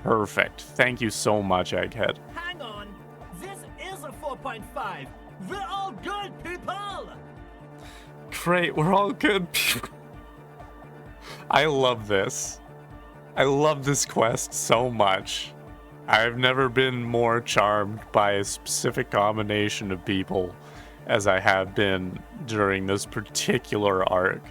Perfect. Thank you so much, Egghead. Hang on. This is a 4.5. We're all good people. Great, we're all good people. I love this. I love this quest so much. I've never been more charmed by a specific combination of people as I have been during this particular arc.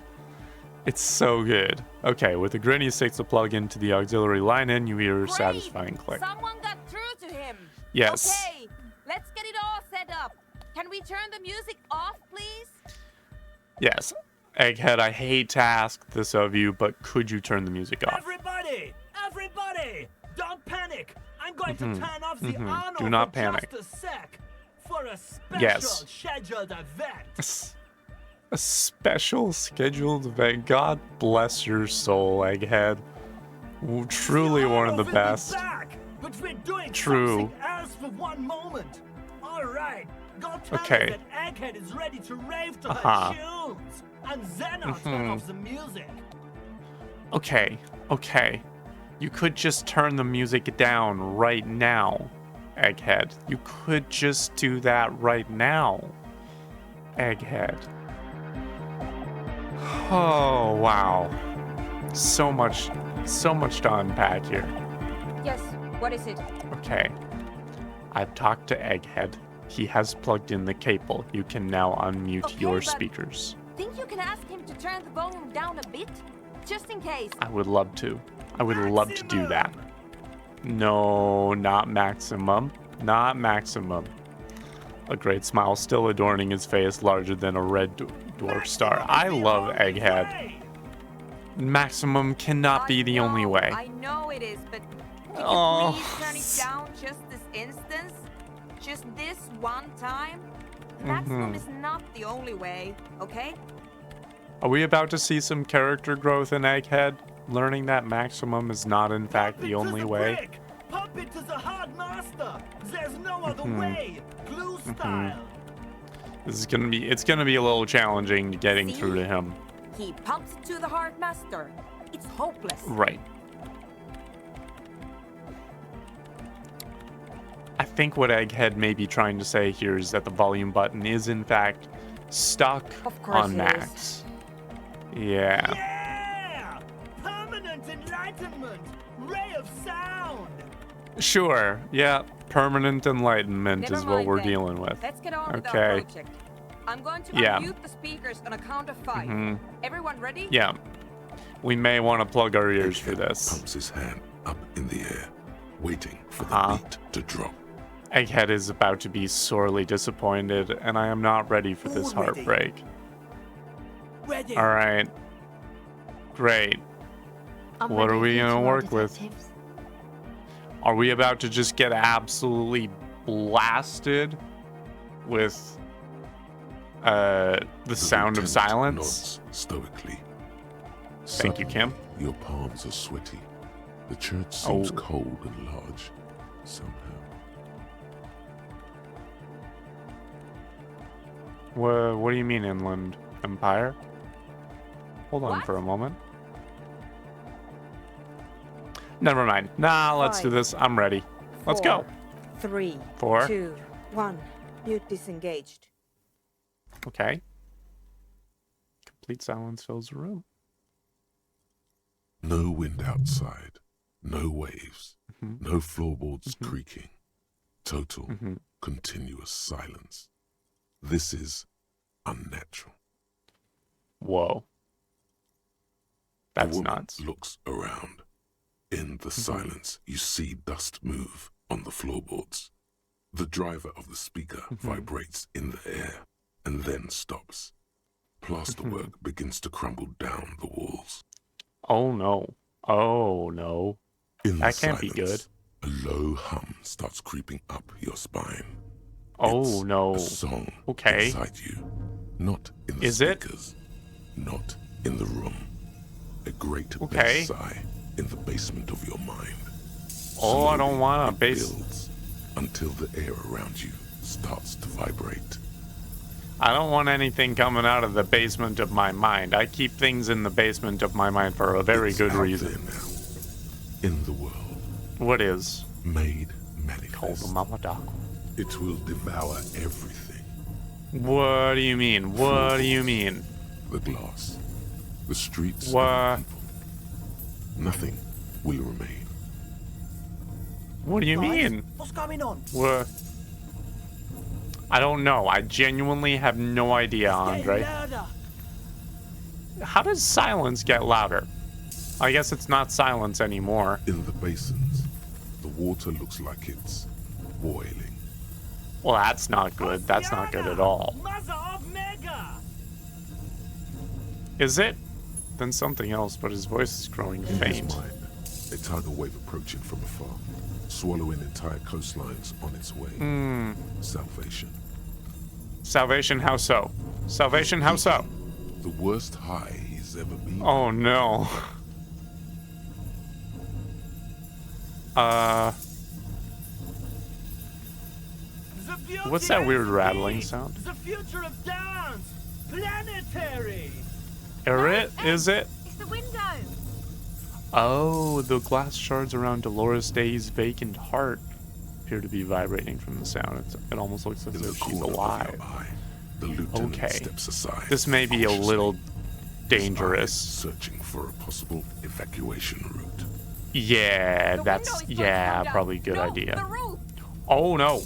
It's so good. Okay, with the granny sticks to plug into the auxiliary line in, you hear a Great. satisfying click. Someone got through to him. Yes. Okay, let's get it all set up. Can we turn the music off, please? Yes. Egghead, I hate to ask this of you, but could you turn the music off? Everybody, don't panic. I'm going to turn off the on Do not panic. Just a sec for a special Yes. scheduled event. A special scheduled event. God bless your soul, Egghead. Truly one of the best. Back, but we're doing True. something else for one moment. All right, go tell Okay. her that Egghead is ready to rave to Uh-huh. her tunes, and then I'll turn off the music. Okay. You could just turn the music down right now, Egghead. You could just do that right now, Egghead. Oh, wow. So much to unpack here. Yes, what is it? Okay. I've talked to Egghead. He has plugged in the cable. You can now unmute Okay, your but- speakers. Think you can ask him to turn the volume down a bit? Just in case. I would love to. I would love to do that. No, not maximum. Not maximum. A great smile still adorning his face, larger than a red dwarf star. I love Egghead. Maximum cannot be the only way. I know it is, but could Oh. you please turn it down just this instance? Just this one time? Maximum is not the only way, okay? Are we about to see some character growth in Egghead? Learning that maximum is not in fact the only way? Pump it to the hard master. There's no other way. Glue style. It's gonna be a little challenging getting through to him. He pumps to the hard master. It's hopeless. Right. I think what Egghead may be trying to say here is that the volume button is in fact stuck Of course on it max. Yeah. Yeah! Permanent enlightenment. Ray of sound. Sure. Yeah. Permanent enlightenment Never is what mind we're then. dealing with. Let's get on with our Okay. project. I'm going to Yeah. unmute the speakers on a count of 5. Mhm. Everyone ready? Yeah. We may want to plug our ears for Egghead this. pumps his hand up in the air, waiting for the Uh-huh. beat to drop. Egghead is about to be sorely disappointed, and I am not ready for this All ready. heartbreak. Ready. All right. Great. I'm What are ready we for gonna our work with? detectives. Are we about to just get absolutely blasted with the sound of lieutenant silence? Nods stoically. Thank you, Kim. Your palms are sweaty. The church seems Oh. cold and large, somehow. What do you mean, Inland Empire? Hold on What? for a moment. Never mind. Nah, let's do 5, this. I'm ready. Let's go. 3, 4. 2, 1. Mute disengaged. Okay. Complete silence fills the room. No wind outside, no waves, Mhm. no floorboards creaking. Total, Mhm. continuous silence. This is unnatural. Whoa. A That's woman nuts. looks around. In the silence, you see dust move on the floorboards. The driver of the speaker vibrates in the air and then stops. Plasterwork begins to crumble down the walls. Oh no. Oh no. In That the can't be silence, good. low hum starts creeping up your spine. Oh, It's no. a song Okay. inside you, not in the Is it? speakers, not in the room. A great Okay. bass sigh in the basement of your mind. Oh, I don't Slowly, want a it bass. builds until the air around you starts to vibrate. I don't want anything coming out of the basement of my mind. I keep things in the basement of my mind for a very It's good out reason. there now, in the world, What is? made Called the manifest. Mama Doc. It will devour everything. What do you mean? What do you mean? The glass, the streets, What? and the people. Nothing will remain. What do you Guys, mean? what's going on? What? I don't know. I genuinely have no idea, Getting Andre. louder. How does silence get louder? I guess it's not silence anymore. In the basins, the water looks like it's boiling. Well, that's not good. That's not good at all. Mother of Mega! Is it? Then something else, but his voice is growing In his faint. mind, a tidal wave approaching from afar, swallowing entire coastlines on its way. Salvation. Salvation, how so? Salvation, how so? The worst high he's ever been. Oh no. The beauty What's that and weird the rattling beast, sound? The future of dance! Planetary! Is it? It's the window. Oh, the glass shards around Dolores Day's vacant heart appear to be vibrating from the sound. It almost looks as In the if she's corner of alive. your eye, the lieutenant Okay. steps aside. This may be a little cautiously, dangerous. searching for a possible evacuation route. Yeah, The that's window is supposed to yeah, come down. probably a good No, idea. The roof. Oh no.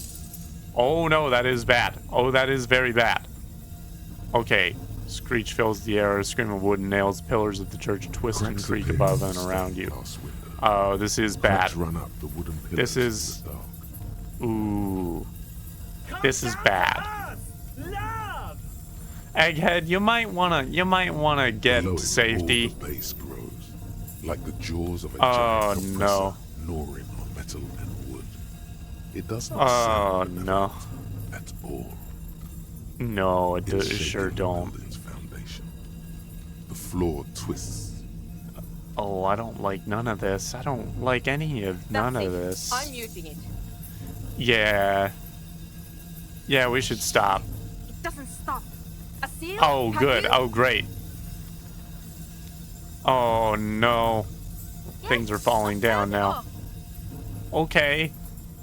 Oh no, that is bad. Oh, that is very bad. Okay. Screech fills the air, a scream of wooden nails, pillars of the church twist and Cracks creak appear above in and the around you. glass window. Oh, this is bad. Cracks run up the wooden pillars This is- in the dark. Ooh. Come This is down bad. to us, love! Egghead, you might wanna get Below it, safety. all the base grows, like the jaws of a Oh, giant no. oppressor gnawing on metal and wood. It does not Oh, sound no. benevolent at all. No, it It's sure shaking don't. the building's foundation. The floor twists. Oh, I don't like none of this. I don't like any of none That's of it. this. I'm muting it. Yeah. Yeah, we should stop. It doesn't stop. A seal? Oh, Have good. you? Oh, great. Oh, no. Yes, Things are falling down turn it now. off. Okay.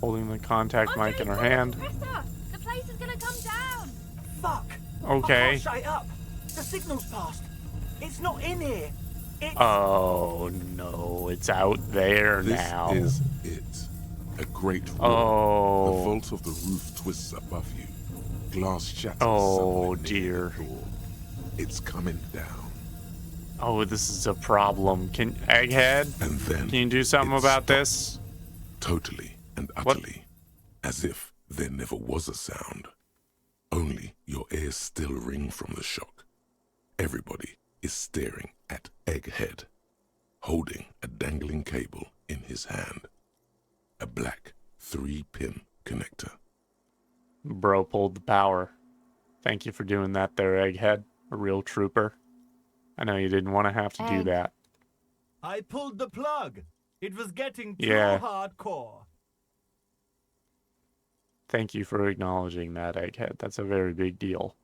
Holding the contact Andre, mic in her pull the hand. compressor. The place is gonna come down. Fuck! I Okay. can't shut it up. The signal's passed. It's not in here. It's Oh, no. It's out there This now. is it. A great roar. The Oh. vault of the roof twists above you. Glass shatters. Oh, somewhere near dear. the door. It's coming down. Oh, this is a problem. Can Egghead, And then can you do something it about stops. this? Totally and What? utterly. As if there never was a sound. Only your ears still ring from the shock. Everybody is staring at Egghead, holding a dangling cable in his hand. A black 3-pin connector. Bro pulled the power. Thank you for doing that there, Egghead. A real trooper. I know you didn't want to have to do Egg. that. I pulled the plug. It was getting too Yeah. hardcore. Thank you for acknowledging that, Egghead. That's a very big deal.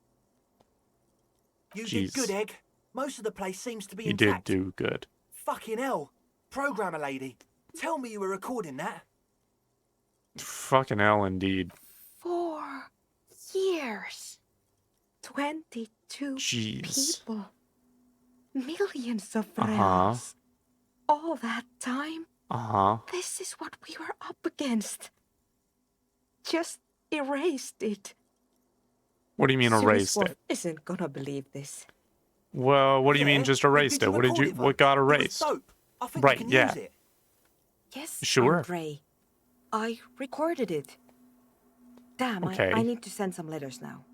You Jeez. did good, Egg. Most of the place seems to be You did intact. do good. Fucking hell. Programmer lady, tell me you were recording that. Fucking hell, indeed. 4 years. 22 Jeez. people. Millions of Uh-huh. realms. All that time, Uh-huh. this is what we were up against. Just erased it. What do you mean erased Series it? isn't gonna believe this. Well, what do you mean Yeah, just but erased it? you What did record you it, though? what got It was erased? dope. I think Right, we can yeah. use it. Yes, Sure. Andre. I recorded it. Damn, Okay. I need to send some letters now.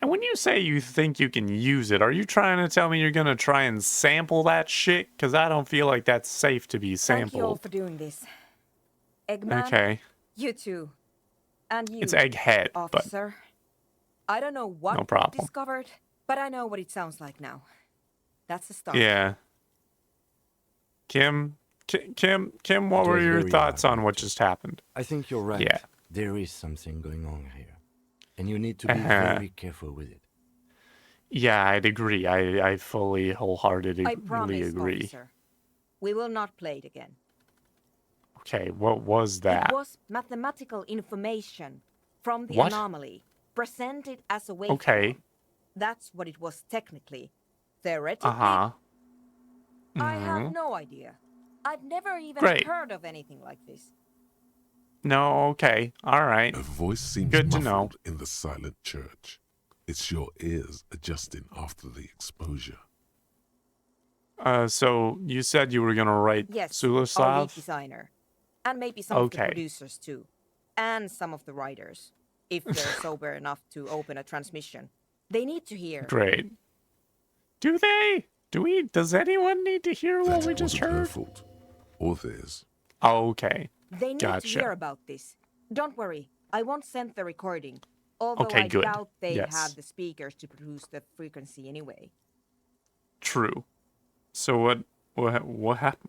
And when you say you think you can use it, are you trying to tell me you're gonna try and sample that shit? Because I don't feel like that's safe to be Thank you all sampled. for doing this. Eggman, Okay. you too. And you, It's Egghead, but officer. I don't know what no we problem. discovered, but I know what it sounds like now. That's a start. Yeah. Kim, what It were was your very thoughts hard on what just happened? I think you're right. Yeah. There is something going on here. And you need to be Uh-huh. very careful with it. Yeah, I'd agree. I fully, wholeheartedly I promise, agree. officer. We will not play it again. Okay, what was that? It was mathematical information from the What? anomaly, presented as a waveform. Okay. That's what it was technically. Theoretically, Uh-huh. I Mhm. have no idea. I've never even Great. heard of anything like this. No, okay. All right. A voice seems Good to know. muffled in the silent church. It's your ears adjusting after the exposure. So you said you were gonna write Yes, our lead Sulislav? designer. And maybe some of the Okay. producers too. And some of the writers, if they're sober enough to open a transmission. They need to hear. Great. Do they? Does anyone need to hear what That we just wasn't her heard? fault. Or theirs. Okay. They need Gotcha. to hear about this. Don't worry, I won't send the recording. Although Okay, I good. doubt they Yes. have the speakers to produce the frequency anyway. True. So what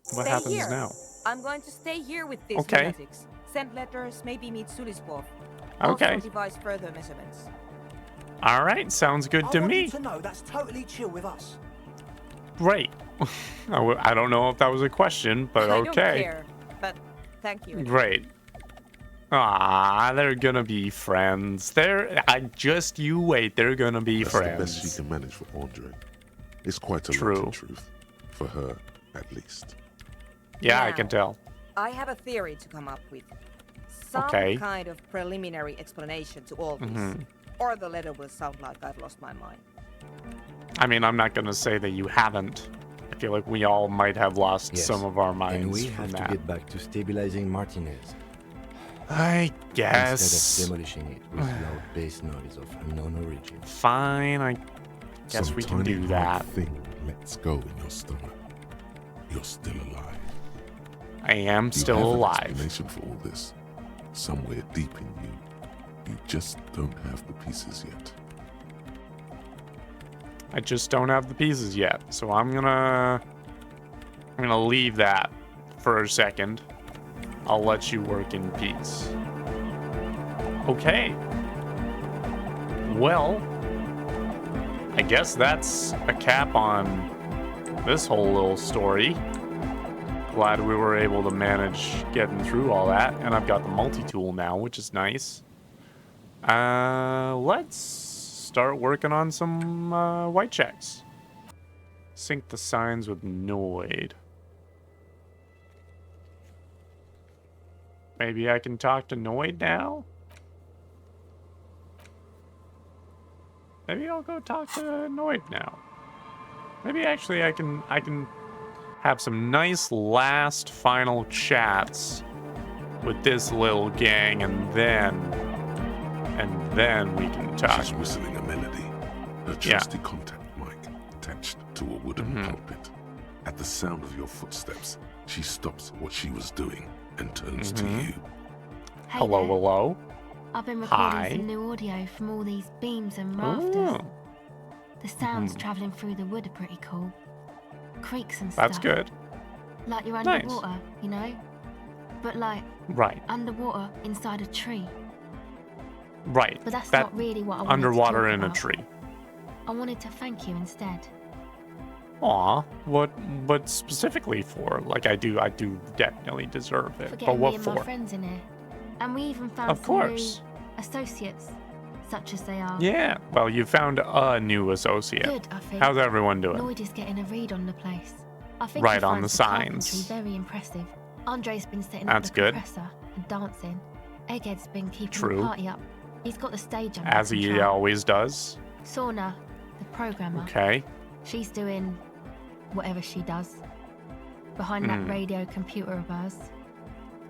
Stay happens here. now? I'm going to stay here with these Okay. lunatics. Send letters, maybe meet Sulispov. Okay. Also devise further measurements. All right, sounds good I to want me. you to know that's totally chill with us. Great. I don't know if that was a question, but I don't okay. care, but thank you. anyway. Great. Ah, they're gonna be friends. You wait. They're gonna be That's the best she friends. can manage for Andre. It's quite a True. lot in truth. For her, at least. Yeah, I Now, can tell. I have a theory to come up with. Some Okay. kind of preliminary explanation to all this. Mm-hmm. Or the letter will sound like I've lost my mind. I mean, I'm not gonna say that you haven't. I feel like we all might have lost Yes. some of our minds And we from have that. to get back to stabilizing Martinez. I Instead guess. of demolishing it with loud bass noise of unknown origin. Fine, I guess Some we can tiny do hard that. thing lets go in your stomach. You're still alive. I am You still have alive. An explanation for all this. Somewhere deep in you. You just don't have the pieces yet. I just don't have the pieces yet, so I'm gonna leave that for a second. I'll let you work in peace. Okay. Well, I guess that's a cap on this whole little story. Glad we were able to manage getting through all that, and I've got the multi-tool now, which is nice. Let's start working on some white checks. Sync the signs with Noid. Maybe I can talk to Noid now? Maybe I'll go talk to Noid now. Maybe actually I can have some nice last final chats with this little gang, and then we can talk. She's whistling a melody. Her trusty contact mic attached to a wooden pulpit. At the sound of your footsteps, she stops what she was doing and turns to you. Hey Hello, there. hello. I've been recording Hi. some new audio from all these beams and rafters. Ooh, The sounds travelling through the wood are pretty cool. Creaks and that's stuff. good. Like you're Nice. underwater, you know? But like Right, underwater inside a tree. right. But that's That not really what I wanted underwater to talk in a about. tree. I wanted to thank you instead. Aw, what specifically for? Like I do definitely deserve it. For But getting me what and for? my friends in here. And we even found Of some course. new associates, such as they are. Yeah. Well, you found a new associate. Good, I think. How's everyone doing? Lloyd is getting a read on the place. I think Right he on finds the carpentry signs. very impressive. Andre's been setting That's up the good. compressor and dancing. Egghead's been keeping True. the party up. He's got the stage under As he control. always does. Sauna, the programmer, Okay. she's doing whatever she does behind that Hmm. radio computer of hers.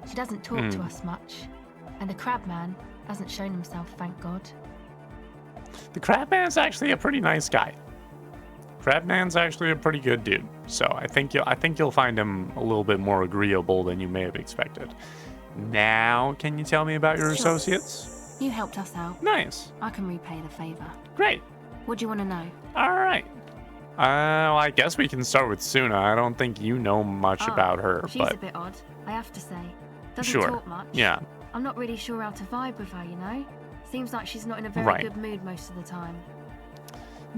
She doesn't talk to us much, and the crabman hasn't shown himself, thank God. The Crabman's actually a pretty nice guy. Crabman's actually a pretty good dude. So I think you'll find him a little bit more agreeable than you may have expected. Now, can you tell me about your Sure. associates? You helped us out. Nice. I can repay the favor. Great. What do you want to know? All right. Well, I guess we can start with Suna. I don't think you know much about her, She's but a bit odd, I have to say. Doesn't sure. talk much. Yeah. I'm not really sure how to vibe with her, you know? Seems like she's not in a very Right. good mood most of the time.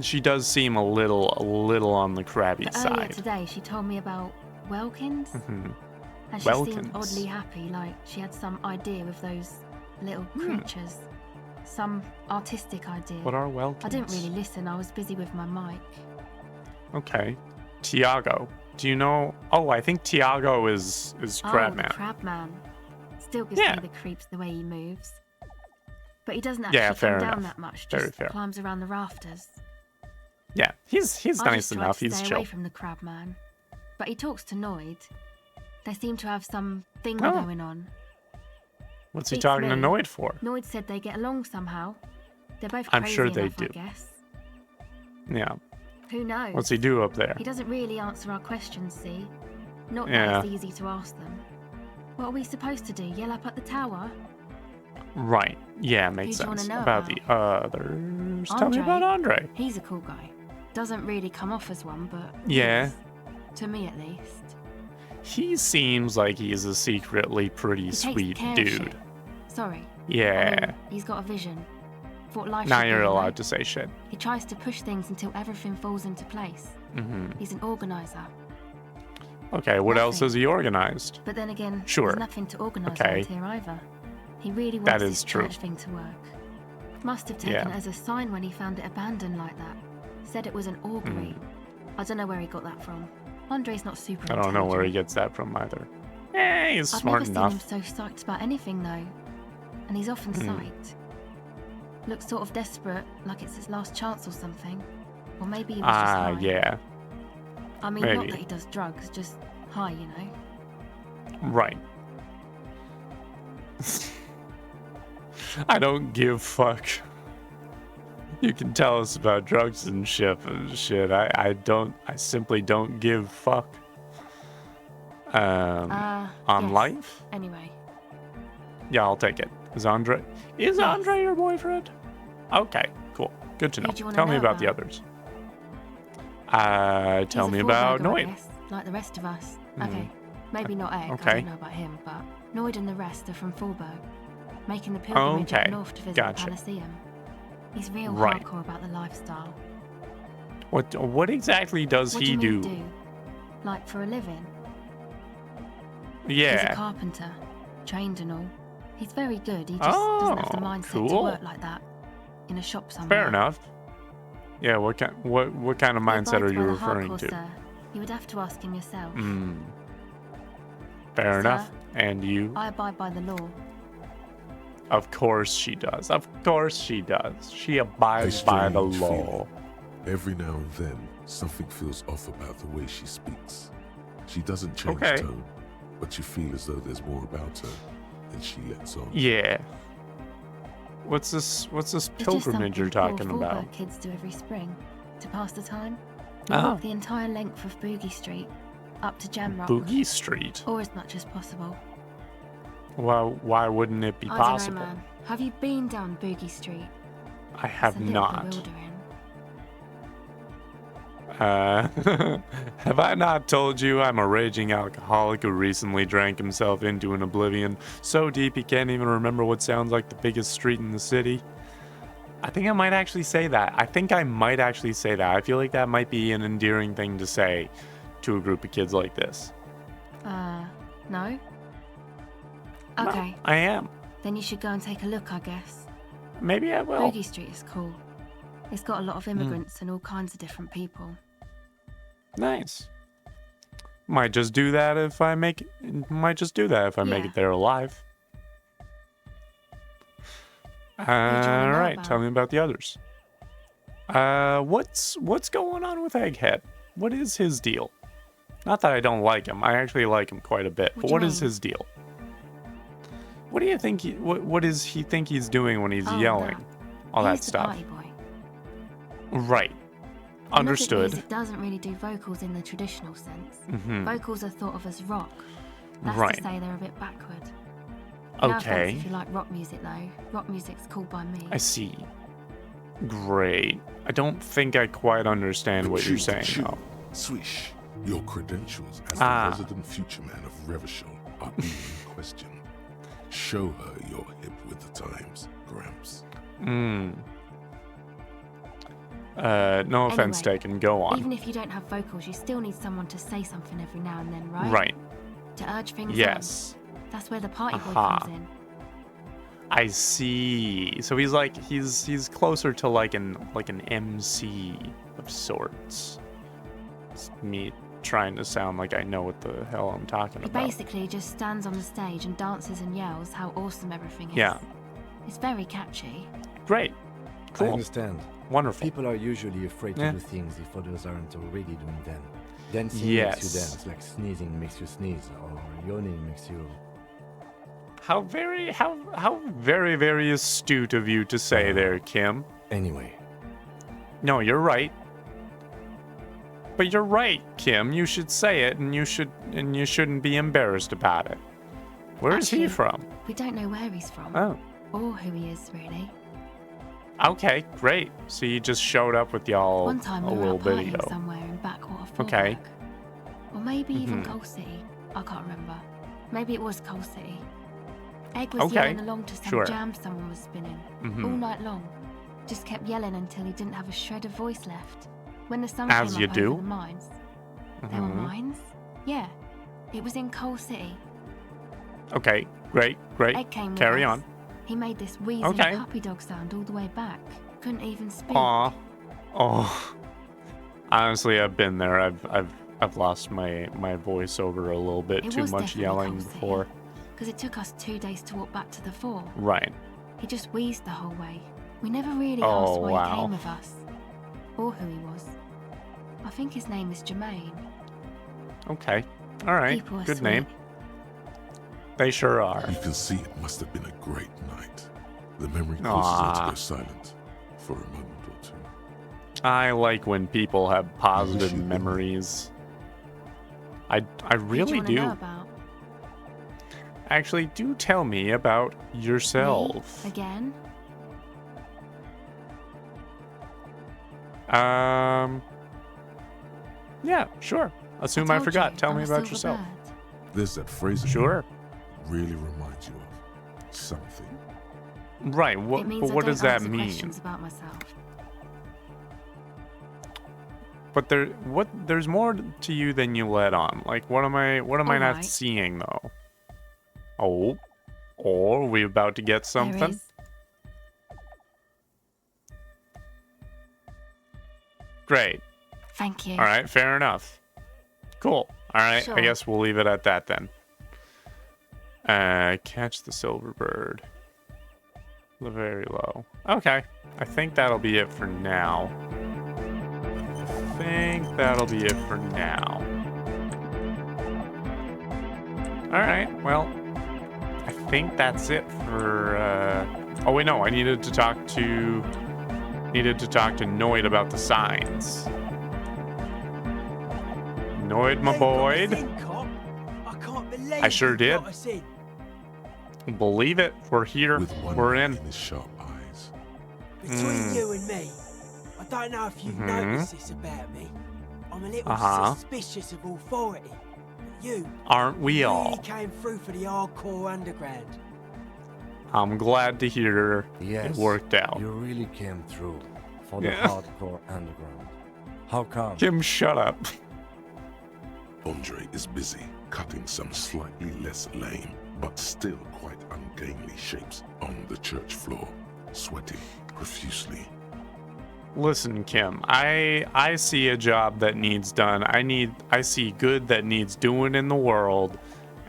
She does seem a little on the crabby But earlier side. today, she told me about Welkins. Mhm. And she seemed Welkins. oddly happy, like she had some idea with those little creatures. Some artistic idea. What are Welkins? I didn't really listen, I was busy with my mic. Okay. Tiago. Do you know? Oh, I think Tiago is Oh, the Crabman. Crabman. Still gives Yeah. me the creeps the way he moves. But he doesn't Yeah, actually fair come down enough. that much, Very just fair. climbs around the rafters. Yeah, he's I nice just try enough. to He's stay chill. away from the Crabman. But he talks to Noid. They seem to have some thing Oh. going on. What's he Beats talking to me. Noid for? Noid said they get along somehow. They're both I'm crazy sure they enough, I do. guess. Yeah. Who knows? What's he do up there? He doesn't really answer our questions, see? Not Yeah. that it's easy to ask them. What are we supposed to do? Yell up at the tower? Right. Yeah, makes Who do you wanna sense. know About the others. Tell me about Andre. He's a cool guy. Doesn't really come off as one, but Yeah. he is. To me at least. He seems like he's a secretly pretty He takes sweet care of dude. shit. Sorry. Yeah. I mean, he's got a vision. Thought life Now should you're be, you know? allowed to say shit. He tries to push things until everything falls into place. He's an organizer. Okay, what else Nothing. has he organized? But then again, Sure. there's nothing to organise Okay. around here either. He really That wants is this true. church thing to work. Must have taken Yeah. it as a sign when he found it abandoned like that. Said it was an augury. I don't know where he got that from. Andre's not super I don't know where he intelligent. gets that from either. He's I've smart never enough. seen him so psyched about anything though. And he's often psyched. Looks sort of desperate, like it's his last chance or something. Or maybe he was just high. Yeah. I mean, maybe. not that he does drugs, just high, you know. Right. I don't give fuck. You can tell us about drugs and shit. I simply don't give fuck. On Yes. life? Anyway, Yeah, I'll take it. Is Andre your boyfriend? Okay, cool. Good to know. Who do you wanna Tell me know about the about? others. he's Tell a me about four-bagger, I Noid. guess, like the rest of us. Okay, maybe not Egg, I Okay. don't know about him, but Noid and the rest are from Fallberg, making the pilgrimage up Okay, north to visit gotcha. the Elysium. He's real Right. hardcore about the lifestyle. What exactly does What he do you do? mean Like for a living? He's a Yeah. carpenter, trained and all. He's very good, he just doesn't have the Oh, mindset to cool. work like that in a shop somewhere. Fair enough. Yeah, what kind of He mindset are abides you by the referring hardcore, to? Sir. You would have to ask him yourself. Fair Sir, enough. And you? I abide by the law. Of course she does. Of course she does. She A abides by the strange law. feeling. Every now and then, something feels off about the way she speaks. She doesn't change Okay. tone, but you feel as though there's more about her than she lets on. Yeah. What's this It's just pilgrimage you're something talking poor about? Fallberg kids do every spring to pass the time. We Oh. walk the entire length of Boogie Street up to Jamrock, Boogie Street. or as much as possible. Why wouldn't it be I possible? don't know, man. Have you been down Boogie Street? I have It's a little not. bewildering. Have I not told you I'm a raging alcoholic who recently drank himself into an oblivion so deep he can't even remember what sounds like the biggest street in the city? I think I might actually say that. I feel like that might be an endearing thing to say to a group of kids like this. No? No, Okay, I am. then you should go and take a look, I guess. Maybe I will. Boogie Street is cool. It's got a lot of immigrants and all kinds of different people. Nice. Might just do that if I make it. Make it there alive. All know right, about? tell me about the others. What's going on with Egghead? What is his deal? Not that I don't like him. I actually like him quite a bit. What But do you what is mean? his deal? What do you think? What does he think he's doing when he's Oh, yelling? All that He's the stuff. party boy. Right. Music Understood. doesn't really do vocals in the traditional sense. Mhm. Vocals are thought of as rock. That's Right. to say they're a bit backward. No offense Okay. if you like rock music, though. Rock music's cool by me. I see. Great. I don't think I quite understand what you're saying, though. Swish. Your credentials as Ah. the resident future man of Revachol are being questioned. Show her you're hip with the times, Gramps. No offense Anyway, taken. Go on. Even if you don't have vocals, you still need someone to say something every now and then, right? Right. To urge things Yes. on. That's where the party boy Aha. comes in. I see. So he's like he's closer to like an MC of sorts. It's me trying to sound like I know what the hell I'm talking He about. basically just stands on the stage and dances and yells how awesome everything is. Yeah. It's very catchy. Great. I Cool. understand. Wonderful. People are usually afraid Yeah. to do things if others aren't already doing them. Dancing makes Yes. you dance, like sneezing makes you sneeze, or yawning makes you... How very astute of you to say there, Kim. Anyway, No, you're right. But you're right, Kim. You should say it, and you shouldn't be embarrassed about it. Where is he Actually, from? We don't know where he's from. Oh. Or who he is, really. Okay, great. So he just showed up with y'all One time a we were little out partying video. somewhere in backwater Fallback. Okay. Or maybe even Mhm. Coal City. I can't remember. Maybe it was Coal City. Egg was Okay, yelling along to some sure. jam someone was spinning. Mhm. All night long. Just kept yelling until he didn't have a shred of voice left. When the sun As came you up do. over the mines. There were Mhm. mines? Yeah. It was in Coal City. Okay, great. Egg came with Carry us. on. He made this wheezing Okay. puppy dog sound all the way back. Couldn't even speak. Aw. Oh. Honestly, I've been there. I've lost my voice over a little bit It too was much definitely yelling Coal City, before. Because it took us 2 days to walk back to the fort. Right. He just wheezed the whole way. We never really Oh, asked why wow. he came with us. Or who he was. I think his name is Jermaine. Okay. All right. People are Good sweet. name. They sure are. You can see it must have been a great night. The memory causes her to Aw. go silent for a moment or two. I like when people have positive you'd been there. memories. I Who really do. You wanna know do. about? Actually, do tell me about yourself. Me? Again? Yeah, sure. Assume I told forgot. you, Tell I'm me a about silver yourself. bird. There's that phrase again. Sure. Really reminds you of something. Right. What, It means but I what don't does that answer mean? questions about myself. But there's more to you than you let on. Like what am I not Alright. seeing though? Oh. Or are we about to get There something? is. Great. Thank you. All right, fair enough. Cool. All right, Sure. I guess we'll leave it at that then. Catch the silver bird. Very low. Okay, I think that'll be it for now. All right, well, I think that's it for. Oh wait, no, I needed to talk to Noid about the signs. Noid, my boy. I can't believe I sure you did. got us in. Believe it, we're here. With one We're eye in. his sharp eyes. Between you and me, I don't know if you've noticed this about me. I'm a little Uh-huh. suspicious of authority. But you Aren't we really all? came through for the hardcore underground. I'm glad to hear yes, it worked out. you really came through for the Yeah. hardcore underground. How come? Kim, shut up. Andre is busy cutting some slightly less lame, but still quite ungainly shapes on the church floor, sweating profusely. Listen, Kim, I see a job that needs done. I see good that needs doing in the world,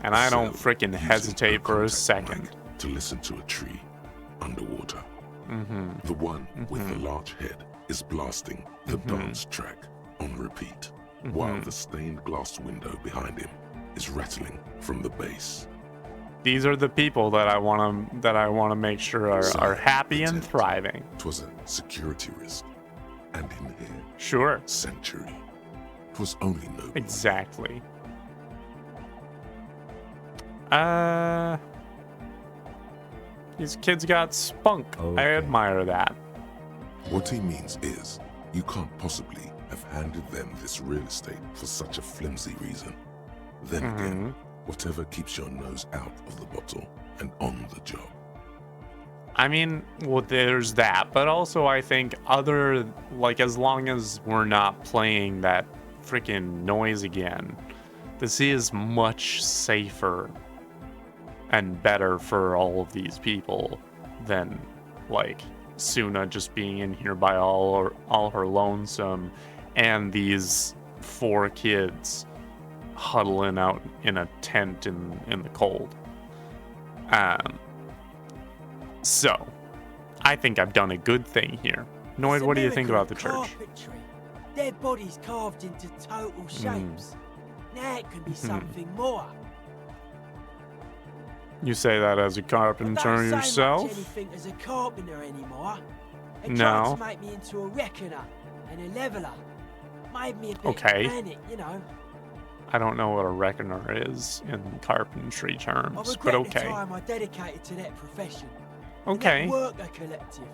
and I don't So, frickin' using hesitate her for a contact second. mic to listen to a tree underwater. Mm-hmm. The one with the large head is blasting the dance track on repeat, while the stained glass window behind him is rattling from the bass. These are the people that I wanna make sure are Silent happy and attempt. thriving. 'Twas a security risk, and in here, Sure. sanctuary. 'Twas only noble. Exactly. These kids got spunk. Okay. I admire that. What he means is, you can't possibly have handed them this real estate for such a flimsy reason. Then again, whatever keeps your nose out of the bottle and on the job. I mean, well, there's that, but also I think as long as we're not playing that freaking noise again, this is much safer and better for all of these people than, like, Suna just being in here by all her lonesome and these 4 kids huddling out in a tent in the cold. So, I think I've done a good thing here. Noid, what do you think about the church? Carpentry. Their bodies carved into total shapes. Now it can be something more. You say that as a carpenter I don't yourself? say much anything as a carpenter anymore. They No. tried to make me into a reckoner and a leveler. Made me a bit Okay. manic, you know. I don't know what a reckoner is in carpentry I terms, but regret the okay. time I dedicated to that profession. And Okay. that worker collective.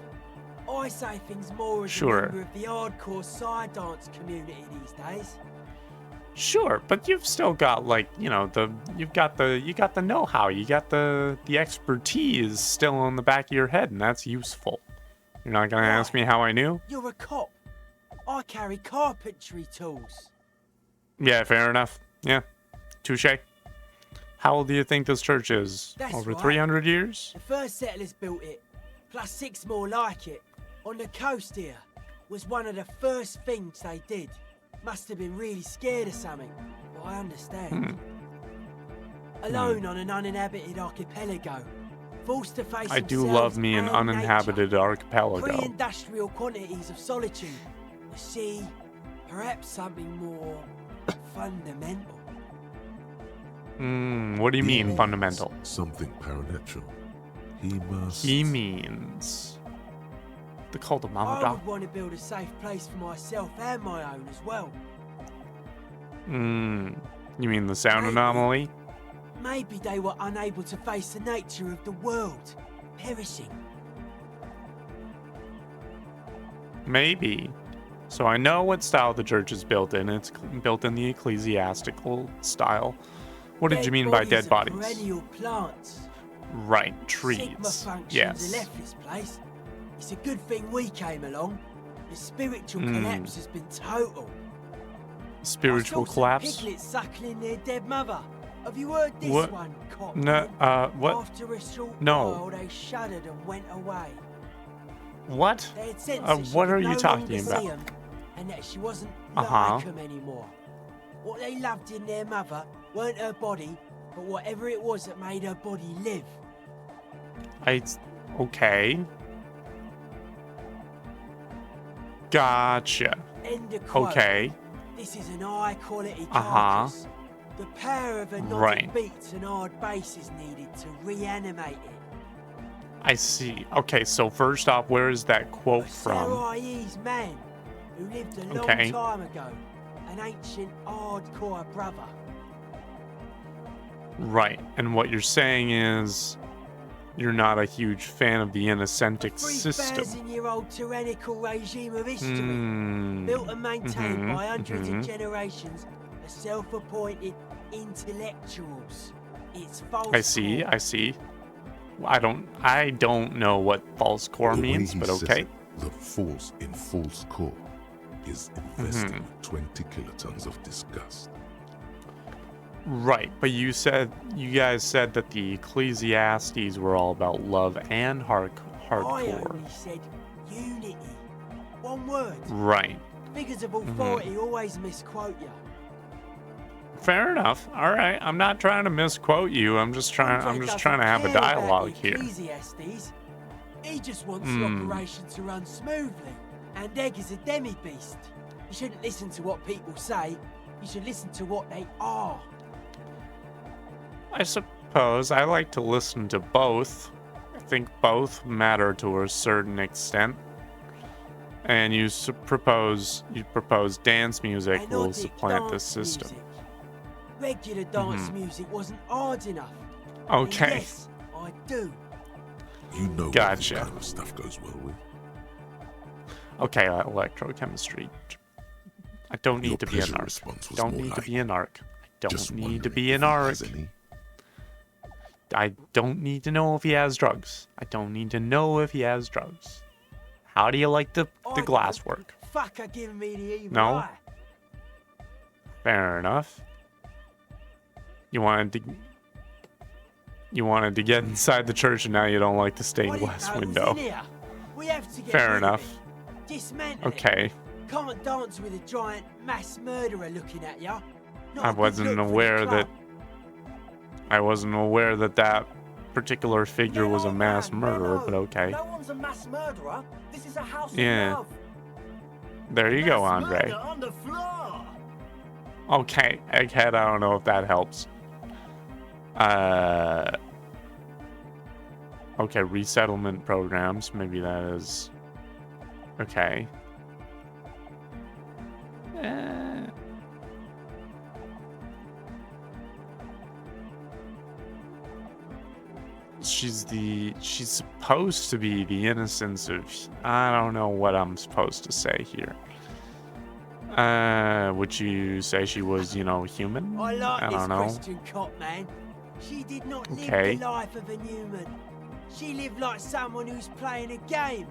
I say things more as Sure. a member of the hardcore side dance community these days. Sure, but you've still got, like, you know, you got the know-how, you got the expertise still in the back of your head, and that's useful. You're not gonna ask me how I knew? You're a cop. I carry carpentry tools. Yeah, fair enough. Yeah, touche. How old do you think this church is? That's Over right. 300 years? The first settlers built it, plus 6 more like it, on the coast here. Was one of the first things they did. Must have been really scared of something, but I understand. Alone on an uninhabited archipelago, forced to face I do themselves love me an and uninhabited nature. archipelago. Pre-industrial quantities of solitude. You see, perhaps something more fundamental. What do you He mean, means fundamental? Something paranatural. He must... He means the cult of Mama I Doc. would want to build a safe place for myself and my own as well. You mean the sound Maybe. anomaly? Maybe they were unable to face the nature of the world, perishing. Maybe. So I know what style the church is built in. It's built in the ecclesiastical style. What did you mean by dead Are bodies? perennial plants. Right, Sigma trees. functions Yes. left this place. It's a good thing we came along. The spiritual collapse has been total. Spiritual I saw some collapse? piglets suckling their dead mother. Have you heard this What? one, cop? No, what? After a short No. while, they shuddered and went away. What? They had sensed that she What could are no you longer talking see about? 'em, and that she wasn't Uh-huh. like 'em anymore. What they loved in their mother weren't her body, but whatever it was that made her body live. Okay. Gotcha. End of quote. Okay. This is an high-quality Uh-huh. carcass. The power of a nodding Right. beats and hard bass is needed to reanimate it. I see. Okay, so first off, where is that quote A from? Sarais man who lived a long Okay. time ago. An ancient hardcore brother. Right. And what you're saying is you're not a huge fan of the Innocentic system. 3,000-year-old tyrannical regime of history. Hmm. Built and maintained Mhm, by hundreds mhm. of generations of self-appointed intellectuals. It's false. I see. core. I see. I don't know what false core The way means, he but says okay. it, the force in false core is invested Mhm. with 20 kilotons of disgust. Right, but you guys said that the Ecclesiastes were all about love and I hardcore. only said unity. One word. Right. Figures of Mm-hmm. authority always misquote you. Fair enough. All right. I'm not trying to misquote you. I'm just trying Conrad to have a doesn't care about dialogue the here. Ecclesiastes. He just wants the Hmm. operation to run smoothly. And Egg is a demi-beast. You shouldn't listen to what people say. You should listen to what they are. I suppose I like to listen to both. I think both matter to a certain extent. And you propose dance music will Melodic supplant the dance system. music. Regular dance music wasn't hard enough. And Okay. yes, I do. You know what this Gotcha. kind of stuff goes well with. Okay, electrochemistry. I don't need Your to be an pleasure arc. response was Don't more need to like, be an arc. I don't just need to wondering be if an he arc. has any. I don't need to know if he has drugs. I don't need to know if he has drugs. How do you like the glass work? Fucker giving me the evil No? eye. Fair enough. You wanted to get inside the church and now you don't like the stained glass window. We have to get Fair rid of enough. it. Dismantle Okay. it. Can't dance with a giant mass murderer looking at ya. Not I a good wasn't look for the aware that club. that particular figure was a mass man, murderer, no. but okay. No one's a mass murderer. This is a house Yeah. of love. There you go, Mass Andre. murder on the floor. Okay, Egghead, I don't know if that helps. Okay, resettlement programs. Maybe that is... Okay. She's supposed to be the innocence of... I don't know what I'm supposed to say here. Would you say she was, human? I like I this don't know. Christian cop, man. She did not live Okay. the life of a human. She lived like someone who's playing a game.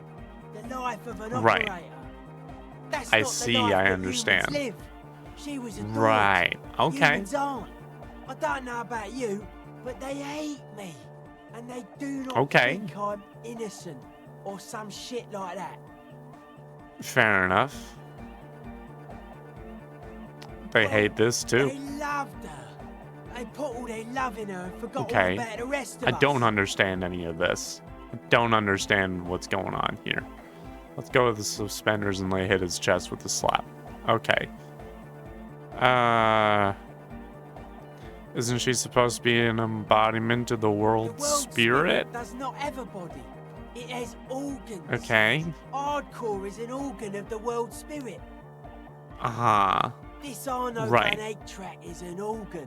The life of an Right. operator. That's I not see, the life I that understand. humans live. She was a dog. Right. Okay. Humans aren't. I don't know about you, but they hate me. And they do not Okay. think I'm innocent or some shit like that. Fair enough. They hate this too. They loved her. They put all their love in her and forgot all Okay. about the rest of I us. don't understand any of this. I don't understand what's going on here. Let's go with the suspenders and hit his chest with the slap. Okay. Isn't she supposed to be an embodiment of the The world world spirit? does not have a body. It has organs. Okay. Hardcore is an organ of the world spirit. Uh-huh. This Arno Right. Van Eyck track is an organ.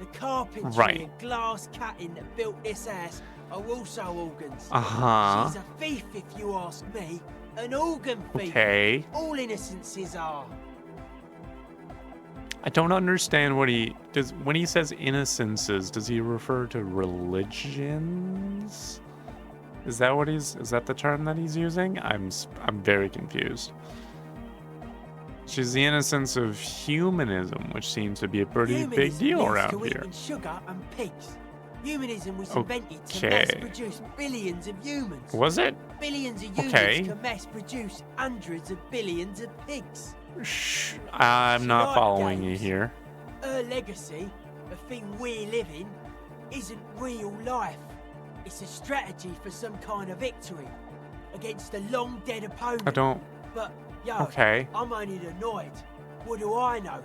The carpentry Right. and glass cutting that built this house are also organs. Uh-huh. She's a thief, if you ask me. An organ thief. Okay. All innocences are. I don't understand what he does when he says innocences. Does he refer to religions? Is that the term that he's using? I'm very confused. She's the innocence of humanism, which seems to be a pretty big Humanism deal leads around to here. eating sugar and pigs. Humanism was invented to Okay. mass produce billions of humans. Was it? Billions of humans Okay. can mass produce hundreds of billions of pigs. I'm not Like following you games. here. Her legacy, the thing we live in, isn't real life. It's a strategy for some kind of victory against a long dead opponent. I don't. But, yo, Okay. I'm only annoyed. What do I know?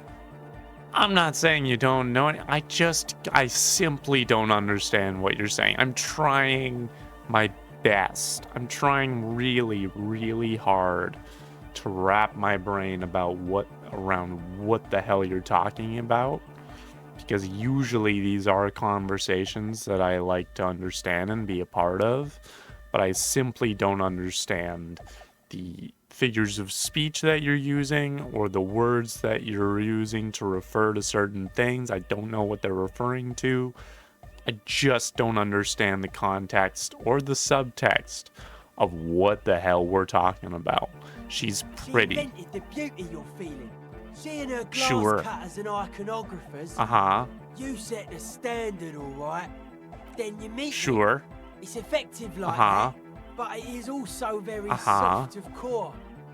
I'm not saying you don't know it. I simply don't understand what you're saying. I'm trying my best. I'm trying really, really hard to wrap my brain around what the hell you're talking about. Because usually these are conversations that I like to understand and be a part of, but I simply don't understand the figures of speech that you're using or the words that you're using to refer to certain things. I don't know what they're referring to. I just don't understand the context or the subtext of what the hell we're talking about. She's pretty. She invented the beauty you're feeling. Seeing her glass Sure. cutters and iconographers. Uh-huh. You set the standard, alright. Then you meet Sure. me. It's effective like Uh-huh. that, but it is also very Uh-huh. soft of core.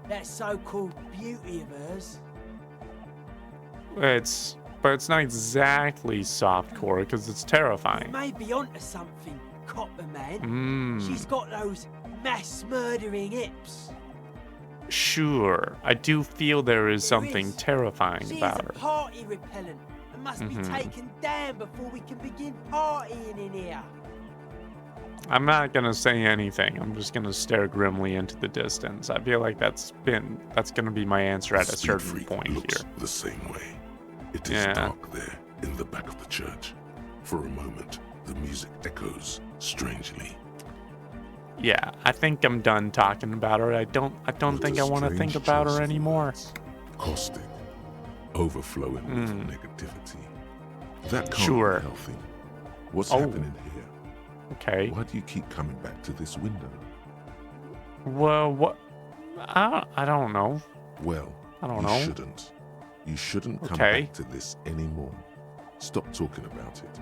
That so-called beauty of hers. But it's not exactly softcore because it's You terrifying. may be onto something, Copper Man. Mm. She's got those mass murdering hips. Sure. I do feel there is something is. terrifying She's about a her. party repellent and must be taken down before we can begin partying in here. I'm not gonna say anything. I'm just gonna stare grimly into the distance. I feel like that's gonna be my answer at The a speed certain freak point looks here. the same way. It is Yeah. dark there in the back of the church. For a moment, the music echoes strangely. Yeah, I think I'm done talking about her. I don't think I want to think about her anymore. Caustic, overflowing with negativity. That can't Sure. be healthy. What's happening here? Okay. Why do you keep coming back to this window? Well, what? I don't know. Well, I don't you know. shouldn't. You shouldn't come Okay. back to this anymore. Stop talking about it,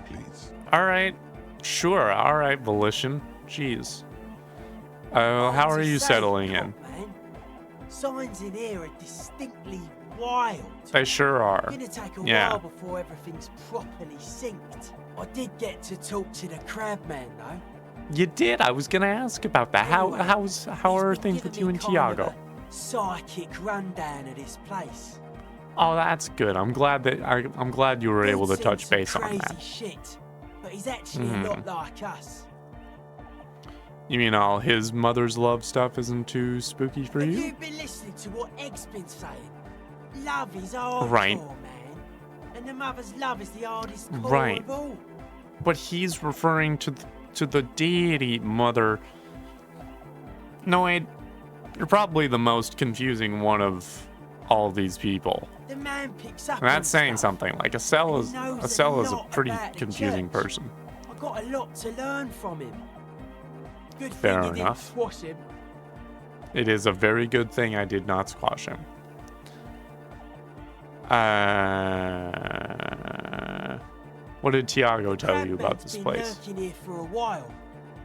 please. All right. Sure. All right, Volition. Jeez. How are you settling in? Man. Signs in here are distinctly wild. They sure are. It's gonna take a Yeah. while before everything's properly synced. I did get to talk to the crabman though. You did. I was gonna ask about that. Anyway, How he's are been things giving with you me and kind of Tiago? a psychic rundown of this place. Oh, that's good. I'm glad you were able to touch base on crazy that. Shit, but he's actually a lot like us. You mean all his mother's love stuff isn't too spooky for Have you? you been listening to what Egg's been saying? Love is hardcore, Right. man. And the mother's love is the hardest core Right. of all. But he's referring to the deity mother. No, wait. You're probably the most confusing one of all these people. The man picks up And that's on saying stuff. something. Like Estelle is And he knows a lot pretty about the confusing church. person. I got a lot to learn from him. Good Fair thing you enough. didn't squash him. It is a very good thing I did not squash him. What did Tiago tell you about this Crabman's place? been lurking here for a while.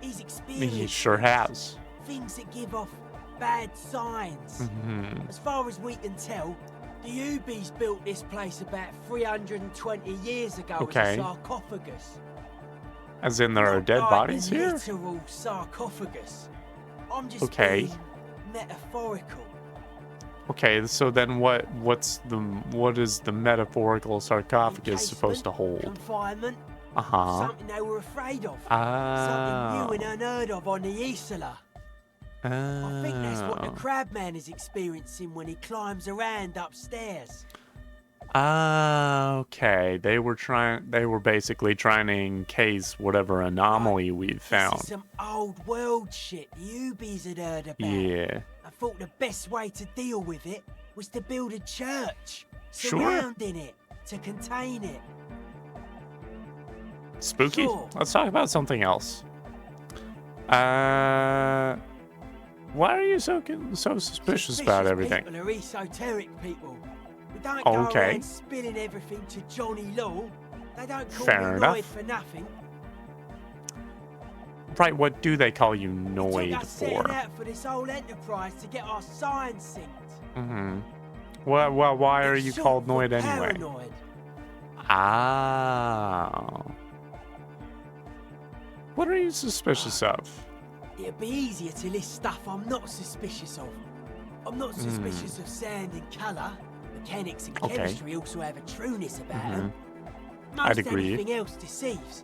He's experienced He sure has. things that give off bad signs. Mhm. As far as we can tell, the Ubies built this place about 320 years ago Okay. as a sarcophagus. As in there are Not dead like bodies the here? literal sarcophagus. I'm just Okay. being metaphorical. Okay, so then what is the metaphorical sarcophagus supposed to Encasement, hold? Confinement. Uh-huh. Something they were afraid of. Ah. Something new and unheard of on the Isola. I think that's what the Oh. crabman is experiencing when he climbs around upstairs. Ah, okay. They were basically trying to encase whatever anomaly we've This found. is some old world shit the Ubies had heard about. Yeah. I thought the best way to deal with it was to build a church Sure. surrounding it to contain it. Spooky? Sure. Let's talk about something else. Why are you so suspicious about everything? People are esoteric people. We don't Okay. go around spilling everything to Johnny Law. They don't call Fair me enough. Noid for nothing. Right, what do they call you It Noid took us setting for? out for this whole enterprise to get our signs synced. Mm-hmm. Well, why are It's you short called for Noid anyway? paranoid. Ah. What are you suspicious of? It'd be easier to list stuff I'm not suspicious of. I'm not suspicious of sound and colour. Mechanics and Okay. chemistry also have a trueness about them. I'd Most agree. anything else deceives.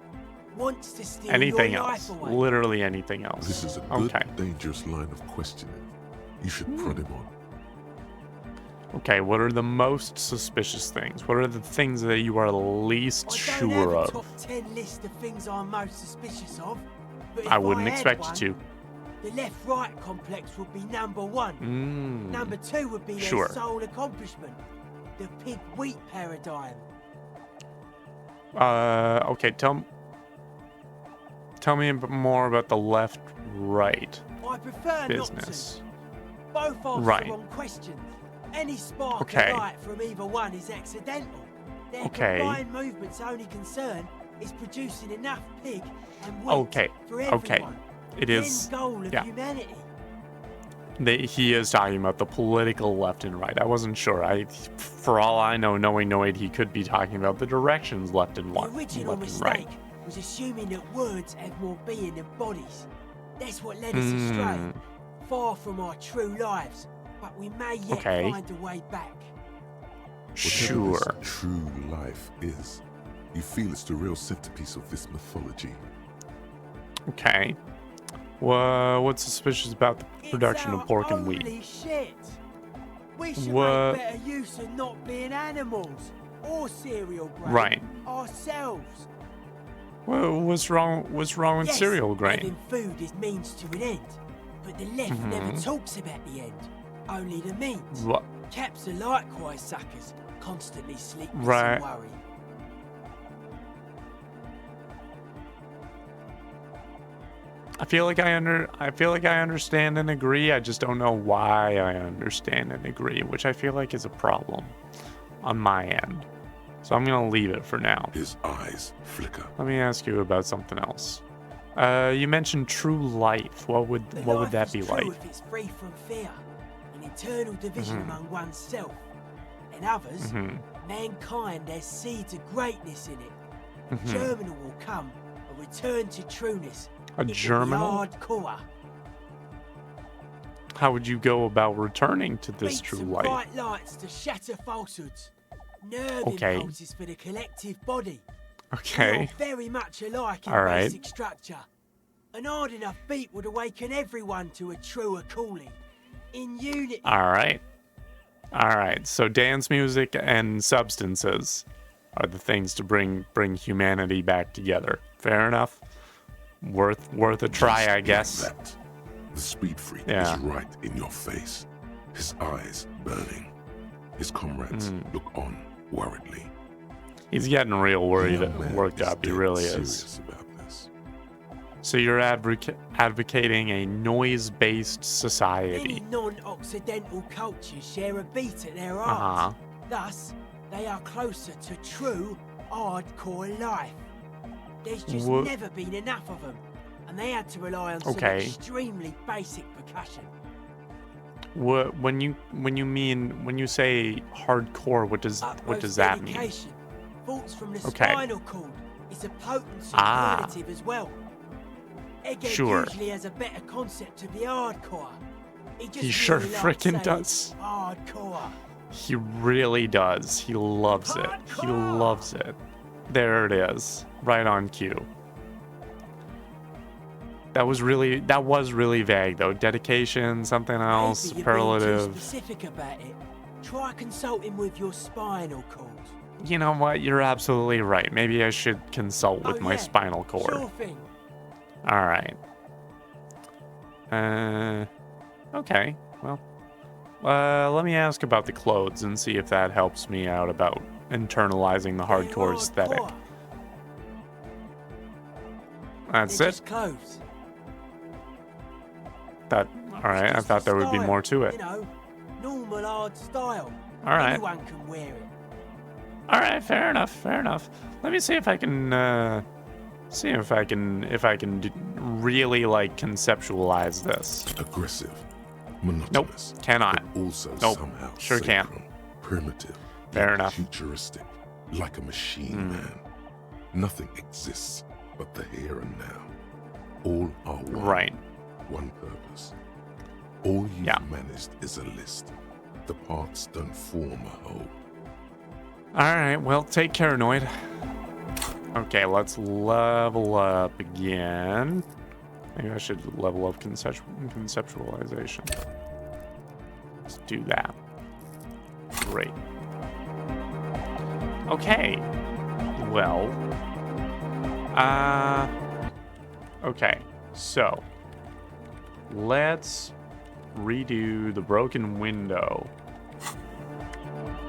Wants to steal Anything your else? life away. Literally anything else. This is a good, Okay. dangerous line of questioning. You should prod him on. Okay, what are the most suspicious things? What are the things that you are least I don't sure have a of? top 10 list of things I'm most suspicious of. But if I wouldn't had expect one, you The left-right complex would be number one. to. Mm. Number two would be their Sure. sole accomplishment. The pig-wheat paradigm. Okay, tell me a bit more about the left-right I prefer business. not to. Both ask Right. the wrong questions. Any spark Okay. of light from either one is accidental. Their Okay. combined movement's only concern is producing enough pig and wheat Okay, for everyone. okay. It The is. end goal of yeah. humanity. He is talking about the political left and right. I wasn't sure. For all I know, knowing Noid, he could be talking about the directions left and The left, original left and mistake right. was assuming that words have more being than bodies. That's what led us astray. Mm. Far from our true lives, but we may yet Okay. find a way back. Whatever Sure. this true life is, you feel it's the real centerpiece of this mythology. Okay. What's suspicious about the production It's of pork our and wheat? only shit. We should What- make better use of not being animals or cereal brain Right. ourselves. Well, what's wrong with Yes, cereal grain? having food is means to an end, but the left never talks about the end, only the means. What? Caps are likewise suckers, constantly sleepless Right. and worried. I feel like I understand and agree. I just don't know why I understand and agree, which I feel like is a problem on my end. So I'm gonna leave it for now. His eyes flicker. Let me ask you about something else. You mentioned true life. What would that be like? If it's free from fear, an eternal division among oneself, and others, mankind has seeds of greatness in it. A germinal will come, a return to trueness. A germinal? Hardcore. How would you go about returning to this Beat true some life? bright lights to shatter falsehoods. Nerve Okay. impulses for the collective body. We Okay. are very much alike in All right. basic structure. An hard enough beat would awaken everyone to a truer calling. In unity. All right. So dance music and substances are the things to bring humanity back together. Fair enough. Worth a try, I guess. That. The speed freak Yeah. is right in your face. His eyes burning. His comrades look on worriedly. He's getting real worried, The young man worked is up. He dead really is. serious about this. So you're advocating a noise-based Many society. non-Occidental cultures share a beat at their Uh-huh. art. Thus, they are closer to true, hardcore life. There's just Wha- never been enough of them, and they had to rely on some Okay. extremely basic percussion. When you say hardcore, what does Utmost that mean? dedication. Thoughts from the Okay. spinal cord is a potent Ah. superlative as well. Egghead Sure. usually has a better concept of the hardcore. Just He sure really likes frickin' saying does. Hardcore. He really does. He loves it. He loves it. There it is. Right on cue. That was really vague though. Dedication, something else, Maybe you're being too superlative. specific about it. Try consulting with your spinal cord. You know what? You're absolutely right. Maybe I should consult with Oh, my yeah. spinal cord. Sure thing. All right. Okay. Well, let me ask about the clothes and see if that helps me out about internalizing the They're hardcore aesthetic. hardcore. That's They're it. just clothes. All right. I Just thought there would be style, more to it. You know, normal hard style. All right. Anyone can wear it. All right. Fair enough. Fair enough. Let me see if I can really like conceptualize this. Aggressive, monotonous. Cannot. But also Nope. somehow Sure can't. sacred, primitive, Fair yet enough. futuristic, like a machine man. Nothing exists but the here and now. All are one. Right. One purpose. All you've Yeah. managed is a list. The parts don't form a whole. All right. Well, take care, Noid. Okay, let's level up again. Maybe I should level up conceptualization. Let's do that. Great. Okay. Well. Okay. So. Let's redo the broken window.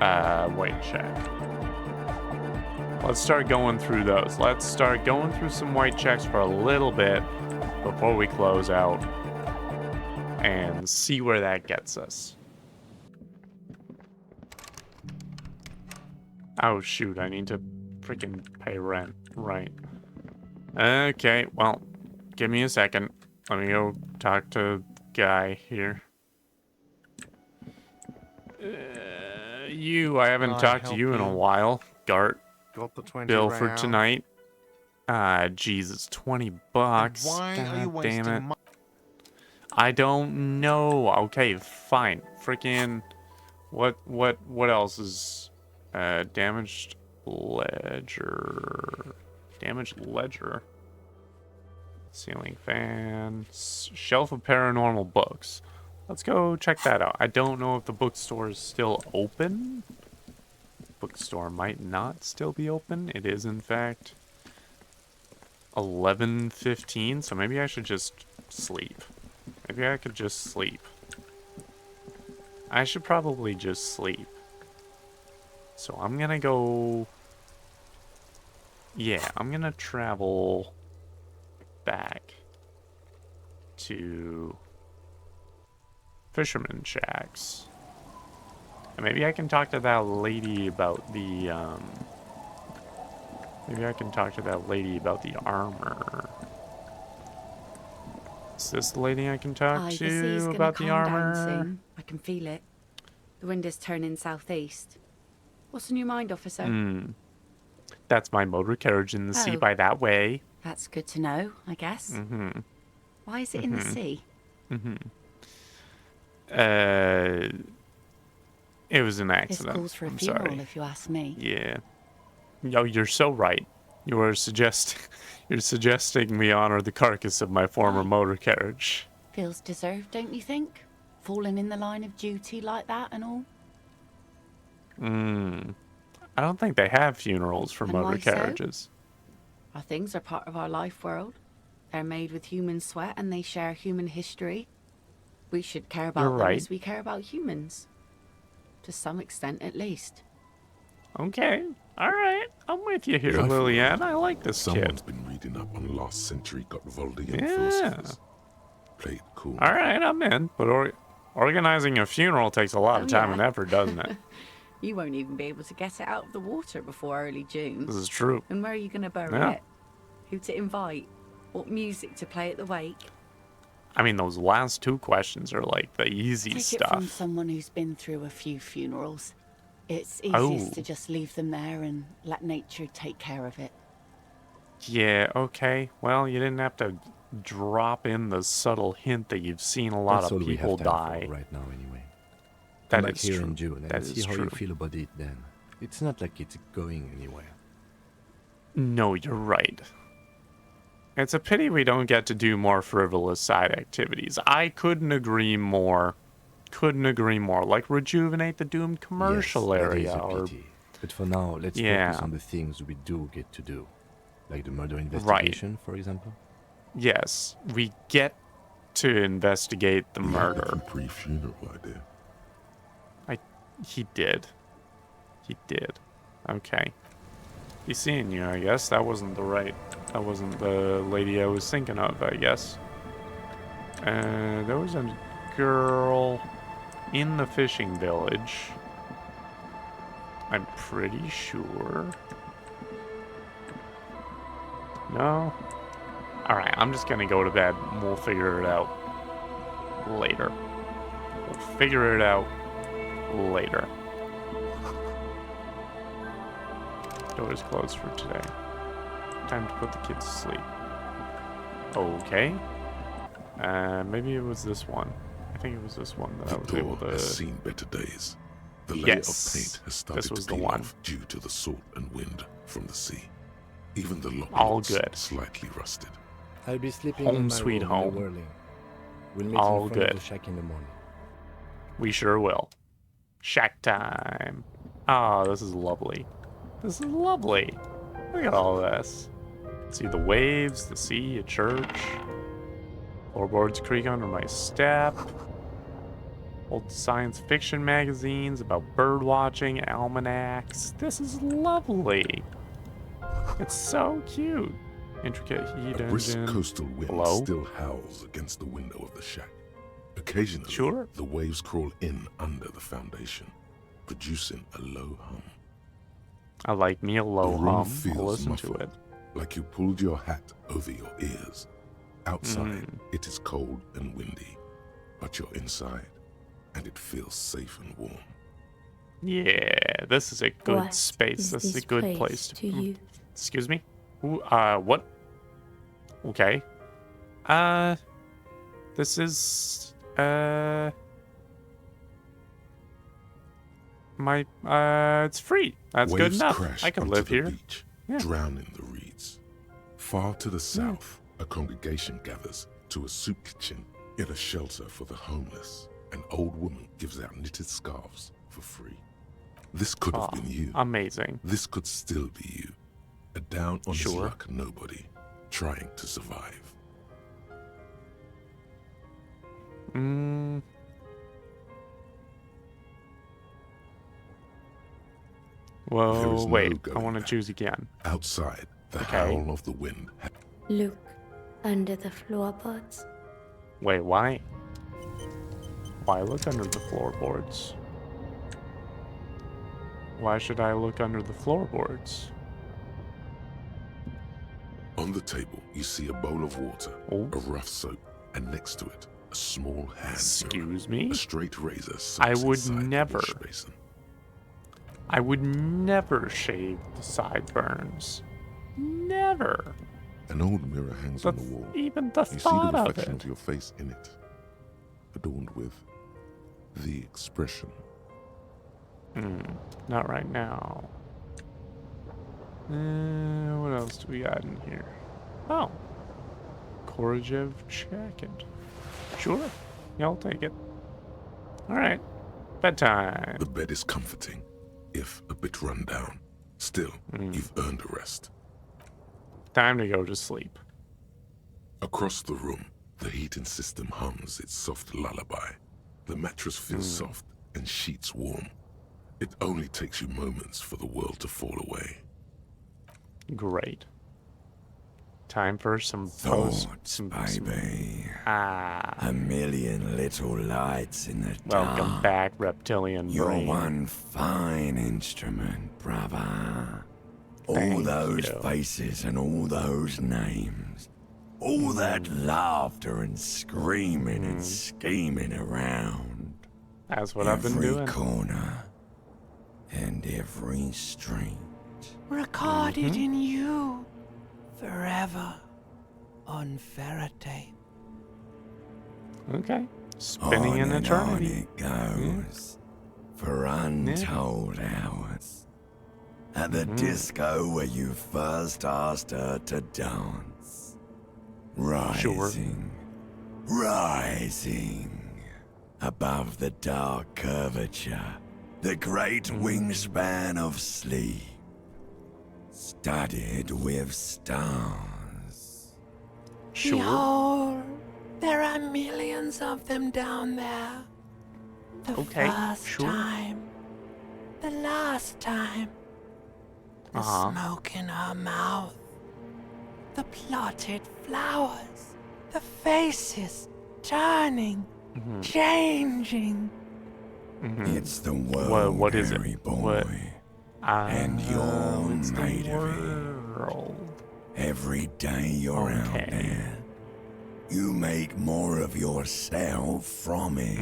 White check. Let's start going through those. Let's start going through some white checks for a little bit before we close out and see where that gets us. Oh shoot, I need to freaking pay rent. Right. Okay, well, give me a second. Let me go talk to guy here. I haven't talked to you in a while. Gart. Got the 20 Bill for round. tonight. Jesus, $20. Why God are you wasting damn it. money? I don't know. Okay, fine. Freaking what else is damaged ledger? Damaged ledger. Ceiling fan. Shelf of paranormal books. Let's go check that out. I don't know if the bookstore is still open. Bookstore might not still be open. It is, in fact. 11:15, so maybe I should just sleep. Maybe I could just sleep. I should probably just sleep. So I'm gonna go... Yeah, I'm gonna travel back to Fisherman Shacks. And maybe I can talk to that lady about the, maybe I can talk to that lady about the armor. Is this the lady I can talk The sea's to gonna about the calm down armor? soon. I can feel it. The wind is turning southeast. What's on your mind, officer? That's my motor carriage in the sea Oh. by that way. That's good to know, I guess. Mm-hmm. Why is it in the sea? Mm-hmm. It was an This accident. calls for a I'm funeral, sorry. if you ask me. Yeah. Yo, you're so right. You are you're suggesting we honor the carcass of my former motor carriage. Feels deserved, don't you think? Falling in the line of duty like that and all. I don't think they have funerals for And motor why so? carriages. Our things are part of our life world. They're made with human sweat and they share human history. We should care about You're them right. as we care about humans. To some extent, at least. Okay. All right. I'm with you here, Life Lillian. around. I like this Someone's kid. been reading up on last century Gotvaldian Yeah. philosophers. Play it cool. All right, I'm in. But organizing a funeral takes a lot of time and effort, doesn't it? You won't even be able to get it out of the water before early June. This is true. And where are you going to bury Yeah. it? Who to invite? What music to play at the wake? I mean, those last two questions are like the easy Take stuff. it from someone who's been through a few funerals. It's easiest Oh. to just leave them there and let nature take care of it. Yeah, okay. Well, you didn't have to drop in the subtle hint that you've seen a lot That's all of we have people time for die. right now, anyway. That Come back is here true. in June and That see is how true. you feel about it then. It's not like it's going anywhere. No, you're right. It's a pity we don't get to do more frivolous side activities. I couldn't agree more. Couldn't agree more. Like rejuvenate the doomed commercial yes, area. That is a Or pity. But for now, let's Yeah. focus on the things we do get to do. Like the murder investigation, for example. yes, we get to investigate the We have a murder. complete funeral idea. He did. He did. Okay. He's seeing you, I guess. That wasn't the lady I was thinking of, I guess. There was a girl in the fishing village. I'm pretty sure. No? Alright, I'm just gonna go to bed and we'll figure it out later. We'll figure it out later. Door is closed for today. Time to put the kids to sleep. Okay. Maybe it was this one. I think it was this one that I was The able door to... has seen better days. The layer Yes, of paint has this started was to the peel one. off due to the salt and wind from the sea. Even the lock All looks good. slightly rusted. I'll be sleeping Home in my sweet room, home. no worrying. We'll meet All in front good. of the shack in the morning. We sure will. Shack time. Oh, this is lovely. This is lovely. Look at all this. See the waves, the sea, a church. Floorboards creak under my step. Old science fiction magazines about bird watching, almanacs. This is lovely. It's so cute. Intricate heat A brisk engine. coastal wind Hello? still howls against the window of the shack. Occasionally, Sure. the waves crawl in under the foundation, producing a low hum. I like me a low The room hum. I'll feels listen to muffled, it. like you pulled your hat over your ears. Outside, Mm. it is cold and windy, but you're inside, and it feels safe and warm. Yeah, this is a good What space. is This is a this good place place to. to you? Excuse me? Who? What? Okay. This is. It's free. That's good Waves enough. crash I can onto live the here. beach, Yeah. drowning the reeds. Far to the south, a congregation gathers to a soup kitchen in a shelter for the homeless. An old woman gives out knitted scarves for free. This could have been you. Amazing. This could still be you. A down on his Sure. luck nobody, trying to survive. Whoa, wait. I want to choose again. Outside, the howl of the wind. Look under the floorboards. Wait, why? Why look under the floorboards? Why should I look under the floorboards? On the table, you see a bowl of water, a rough soap, and next to it, a small hand Excuse mirror. me? A straight razor. I would inside never. The wash basin. I would never shave the sideburns. Never. An old mirror hangs on the wall. Even the you see the thought of reflection it. of your face in it, adorned with the expression. Not right now. What else do we got in here? Oh. Korojev jacket. Sure. Yeah, I'll take it. Alright. Bedtime. The bed is comforting, if a bit run down. Still, you've earned a rest. Time to go to sleep. Across the room, the heating system hums its soft lullaby. The mattress feels soft and sheets warm. It only takes you moments for the world to fall away. Great. Time for some thoughts, baby. A million little lights in the dark. Welcome back, reptilian You're brain. one fine instrument, brother. All Thank those you. faces and all those names. All that laughter and screaming and scheming around. That's what I've been doing. Every corner and every street. Recorded in you. Forever. On Faraday. Okay. Spinning in On and eternity. on it goes. For untold hours. At the disco where you first asked her to dance. Rising. Rising. Above the dark curvature. The great wingspan of sleep. Studded with stars. Sure. Behold, there are millions of them down there. The first time. The last time. The smoke in her mouth. The plotted flowers. The faces turning. Changing. It's the world, what is it? Harry boy. And you're made of it. Every day you're out there, you make more of yourself from it.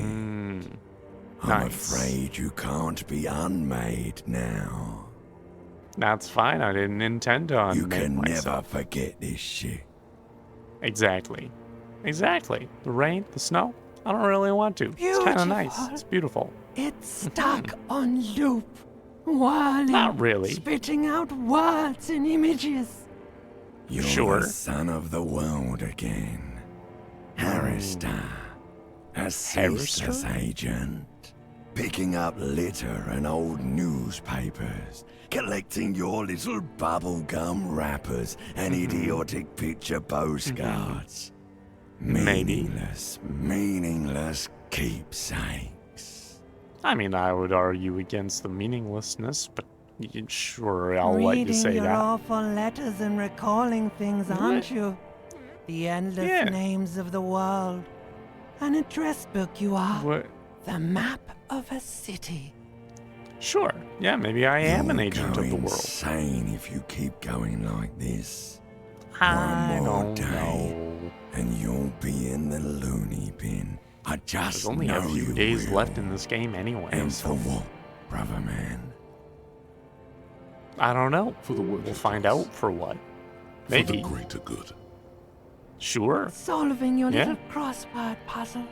I'm afraid you can't be unmade now. That's fine. I didn't intend to unmake You can myself. never forget this shit. Exactly. Exactly. The rain, the snow. I don't really want to. It's kind of nice. It's beautiful. It's stuck on loop. Whirling. Not really. Spitting out words and images. You're the son of the world again. Harrister. A ceaseless agent. Picking up litter and old newspapers. Collecting your little bubblegum wrappers and idiotic picture postcards. Meaningless keepsakes. I mean, I would argue against the meaninglessness, but sure, I'll let you say Reading your that. awful letters and recalling things, aren't you? The endless names of the world. An address book you are. What? The map of a city. Sure. Yeah, maybe I am an agent of the world. Insane if you keep going like this. I One more don't day, know. and you'll be in the loony bin. I just There's only know a few you days will. left in this game anyway. And So for what, brother man? I don't know. For the work We'll find out for what. Maybe. For the greater good. Sure. Solving your Yeah. little crossword puzzles.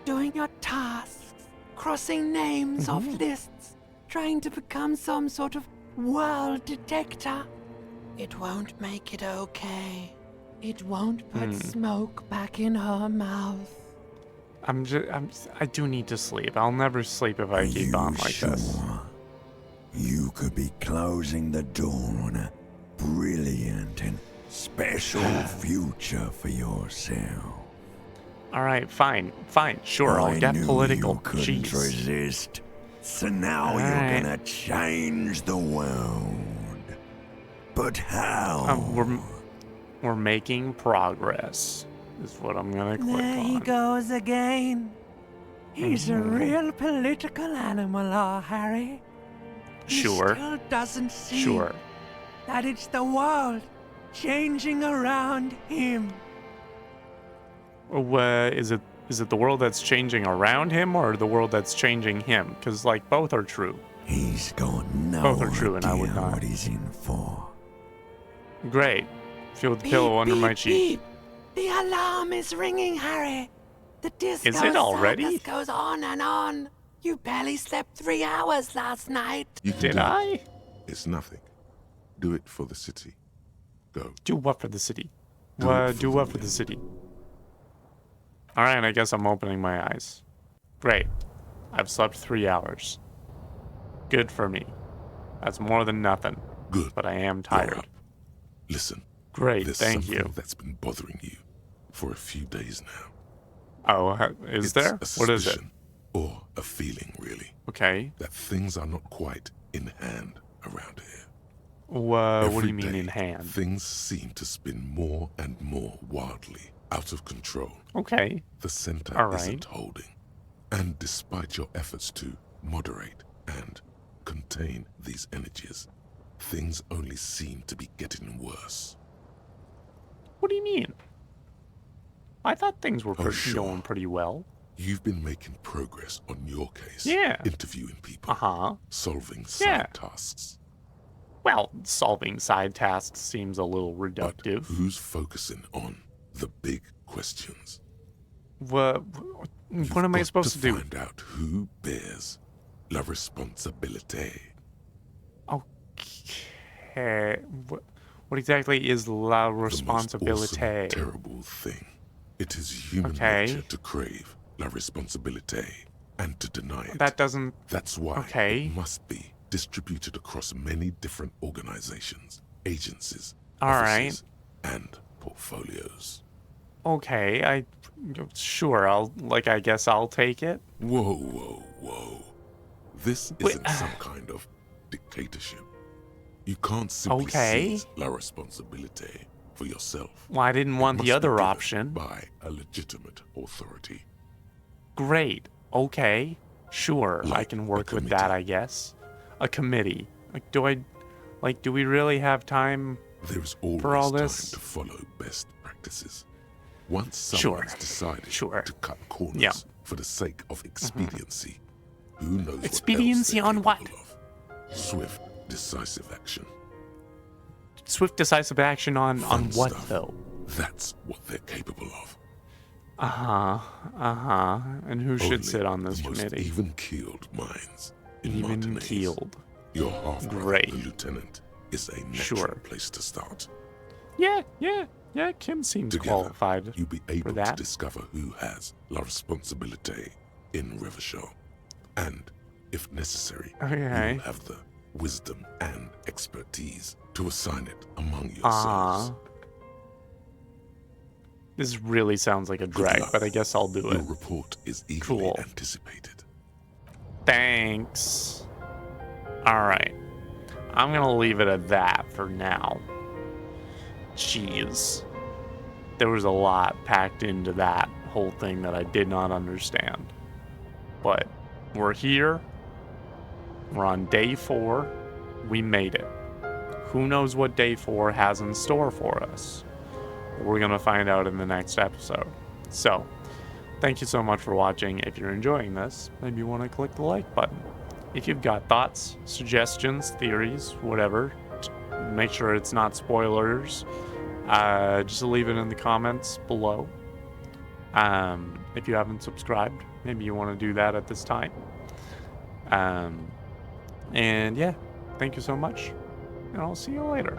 Doing your tasks. Crossing names off lists. Trying to become some sort of world detector. It won't make it okay. It won't put smoke back in her mouth. I do need to sleep. I'll never sleep if I keep on like this. You could be closing the door on a brilliant and special future for yourself. All right, fine, sure, I'll get knew political. You couldn't Jeez. resist. So now you're Alright. gonna change the world. But how? We're making progress. Is what I'm gonna click There he on. goes again. He's a real political animal, Harry. He Sure. still doesn't see Sure. that it's the world changing around him. Is it the world that's changing around him or the world that's changing him? Because like both are true. He's got no Both are true, and I would idea not. what he's in for. Great. Feel the pillow under my cheek. Beep. The alarm is ringing, Harry. The disco Is it already? circus goes on and on. You barely slept 3 hours last night. You can Did do it. I? It's nothing. Do it for the city. Go. Do what for the city? Do it Do for what the for the win. city? Alright, I guess I'm opening my eyes. Great. I've slept 3 hours. Good for me. That's more than nothing. Good. But I am You're tired. up. Listen. Great, There's thank something you. that's been bothering you for a few days now. Oh, is It's there? a What is it? suspicion, or a feeling, really, Okay. that things are not quite in hand around here. What do Every you mean day, in hand? Things seem to spin more and more wildly, out of control. Okay. The center All right. isn't holding. And despite your efforts to moderate and contain these energies, things only seem to be getting worse. What do you mean? I thought things were Oh, going pretty well. You've been making progress on your case. Yeah. Interviewing people. Uh-huh. Solving Yeah. side tasks. Well, solving side tasks seems a little reductive. Who's focusing on the big questions? What am I supposed to do? Find out who bears la responsabilité. Okay. What exactly is la The most responsabilité? awesome, terrible thing. It is human Okay. nature to crave la responsabilité and to deny it. That doesn't. That's why Okay. it must be distributed across many different organizations, agencies, All right. offices, and portfolios. Okay, sure. I guess I'll take it. Whoa. This isn't some kind of dictatorship. You can't simply Okay. seize la responsabilité for yourself. Well, I didn't want It the must be other given option. by a legitimate authority. Great. Okay. Sure. I Like can a work with that, I guess. A committee. Do we really have time There's always for all time this? to follow best practices. Once Sure. someone's decided to cut corners Yeah. for the sake of expediency, who knows Expediency what else on they're what? capable of. Swift, decisive action. Swift, decisive action on Fun what, stuff. though? That's what they're capable of. And who should Only sit on this the most committee? even-keeled minds in Even Martinez. keeled. Your half-brother, Great. the lieutenant, is a natural Sure. place to start. Yeah. Kim seems Together, qualified you'll be for able to that. discover who has la responsabilité in Rivershaw. And, if necessary, Okay. you'll have the wisdom and expertise to assign it among yourselves. This really sounds like a drag, but I guess I'll do Your it. report is eagerly Cool. anticipated. Thanks. Alright. I'm gonna leave it at that for now. Jeez. There was a lot packed into that whole thing that I did not understand. But we're here. We're on day 4. We made it. Who knows what day 4 has in store for us? We're gonna find out in the next episode. So, thank you so much for watching. If you're enjoying this, maybe you want to click the like button. If you've got thoughts, suggestions, theories, whatever, make sure it's not spoilers. Just leave it in the comments below. If you haven't subscribed, maybe you want to do that at this time. And yeah, thank you so much, and I'll see you later.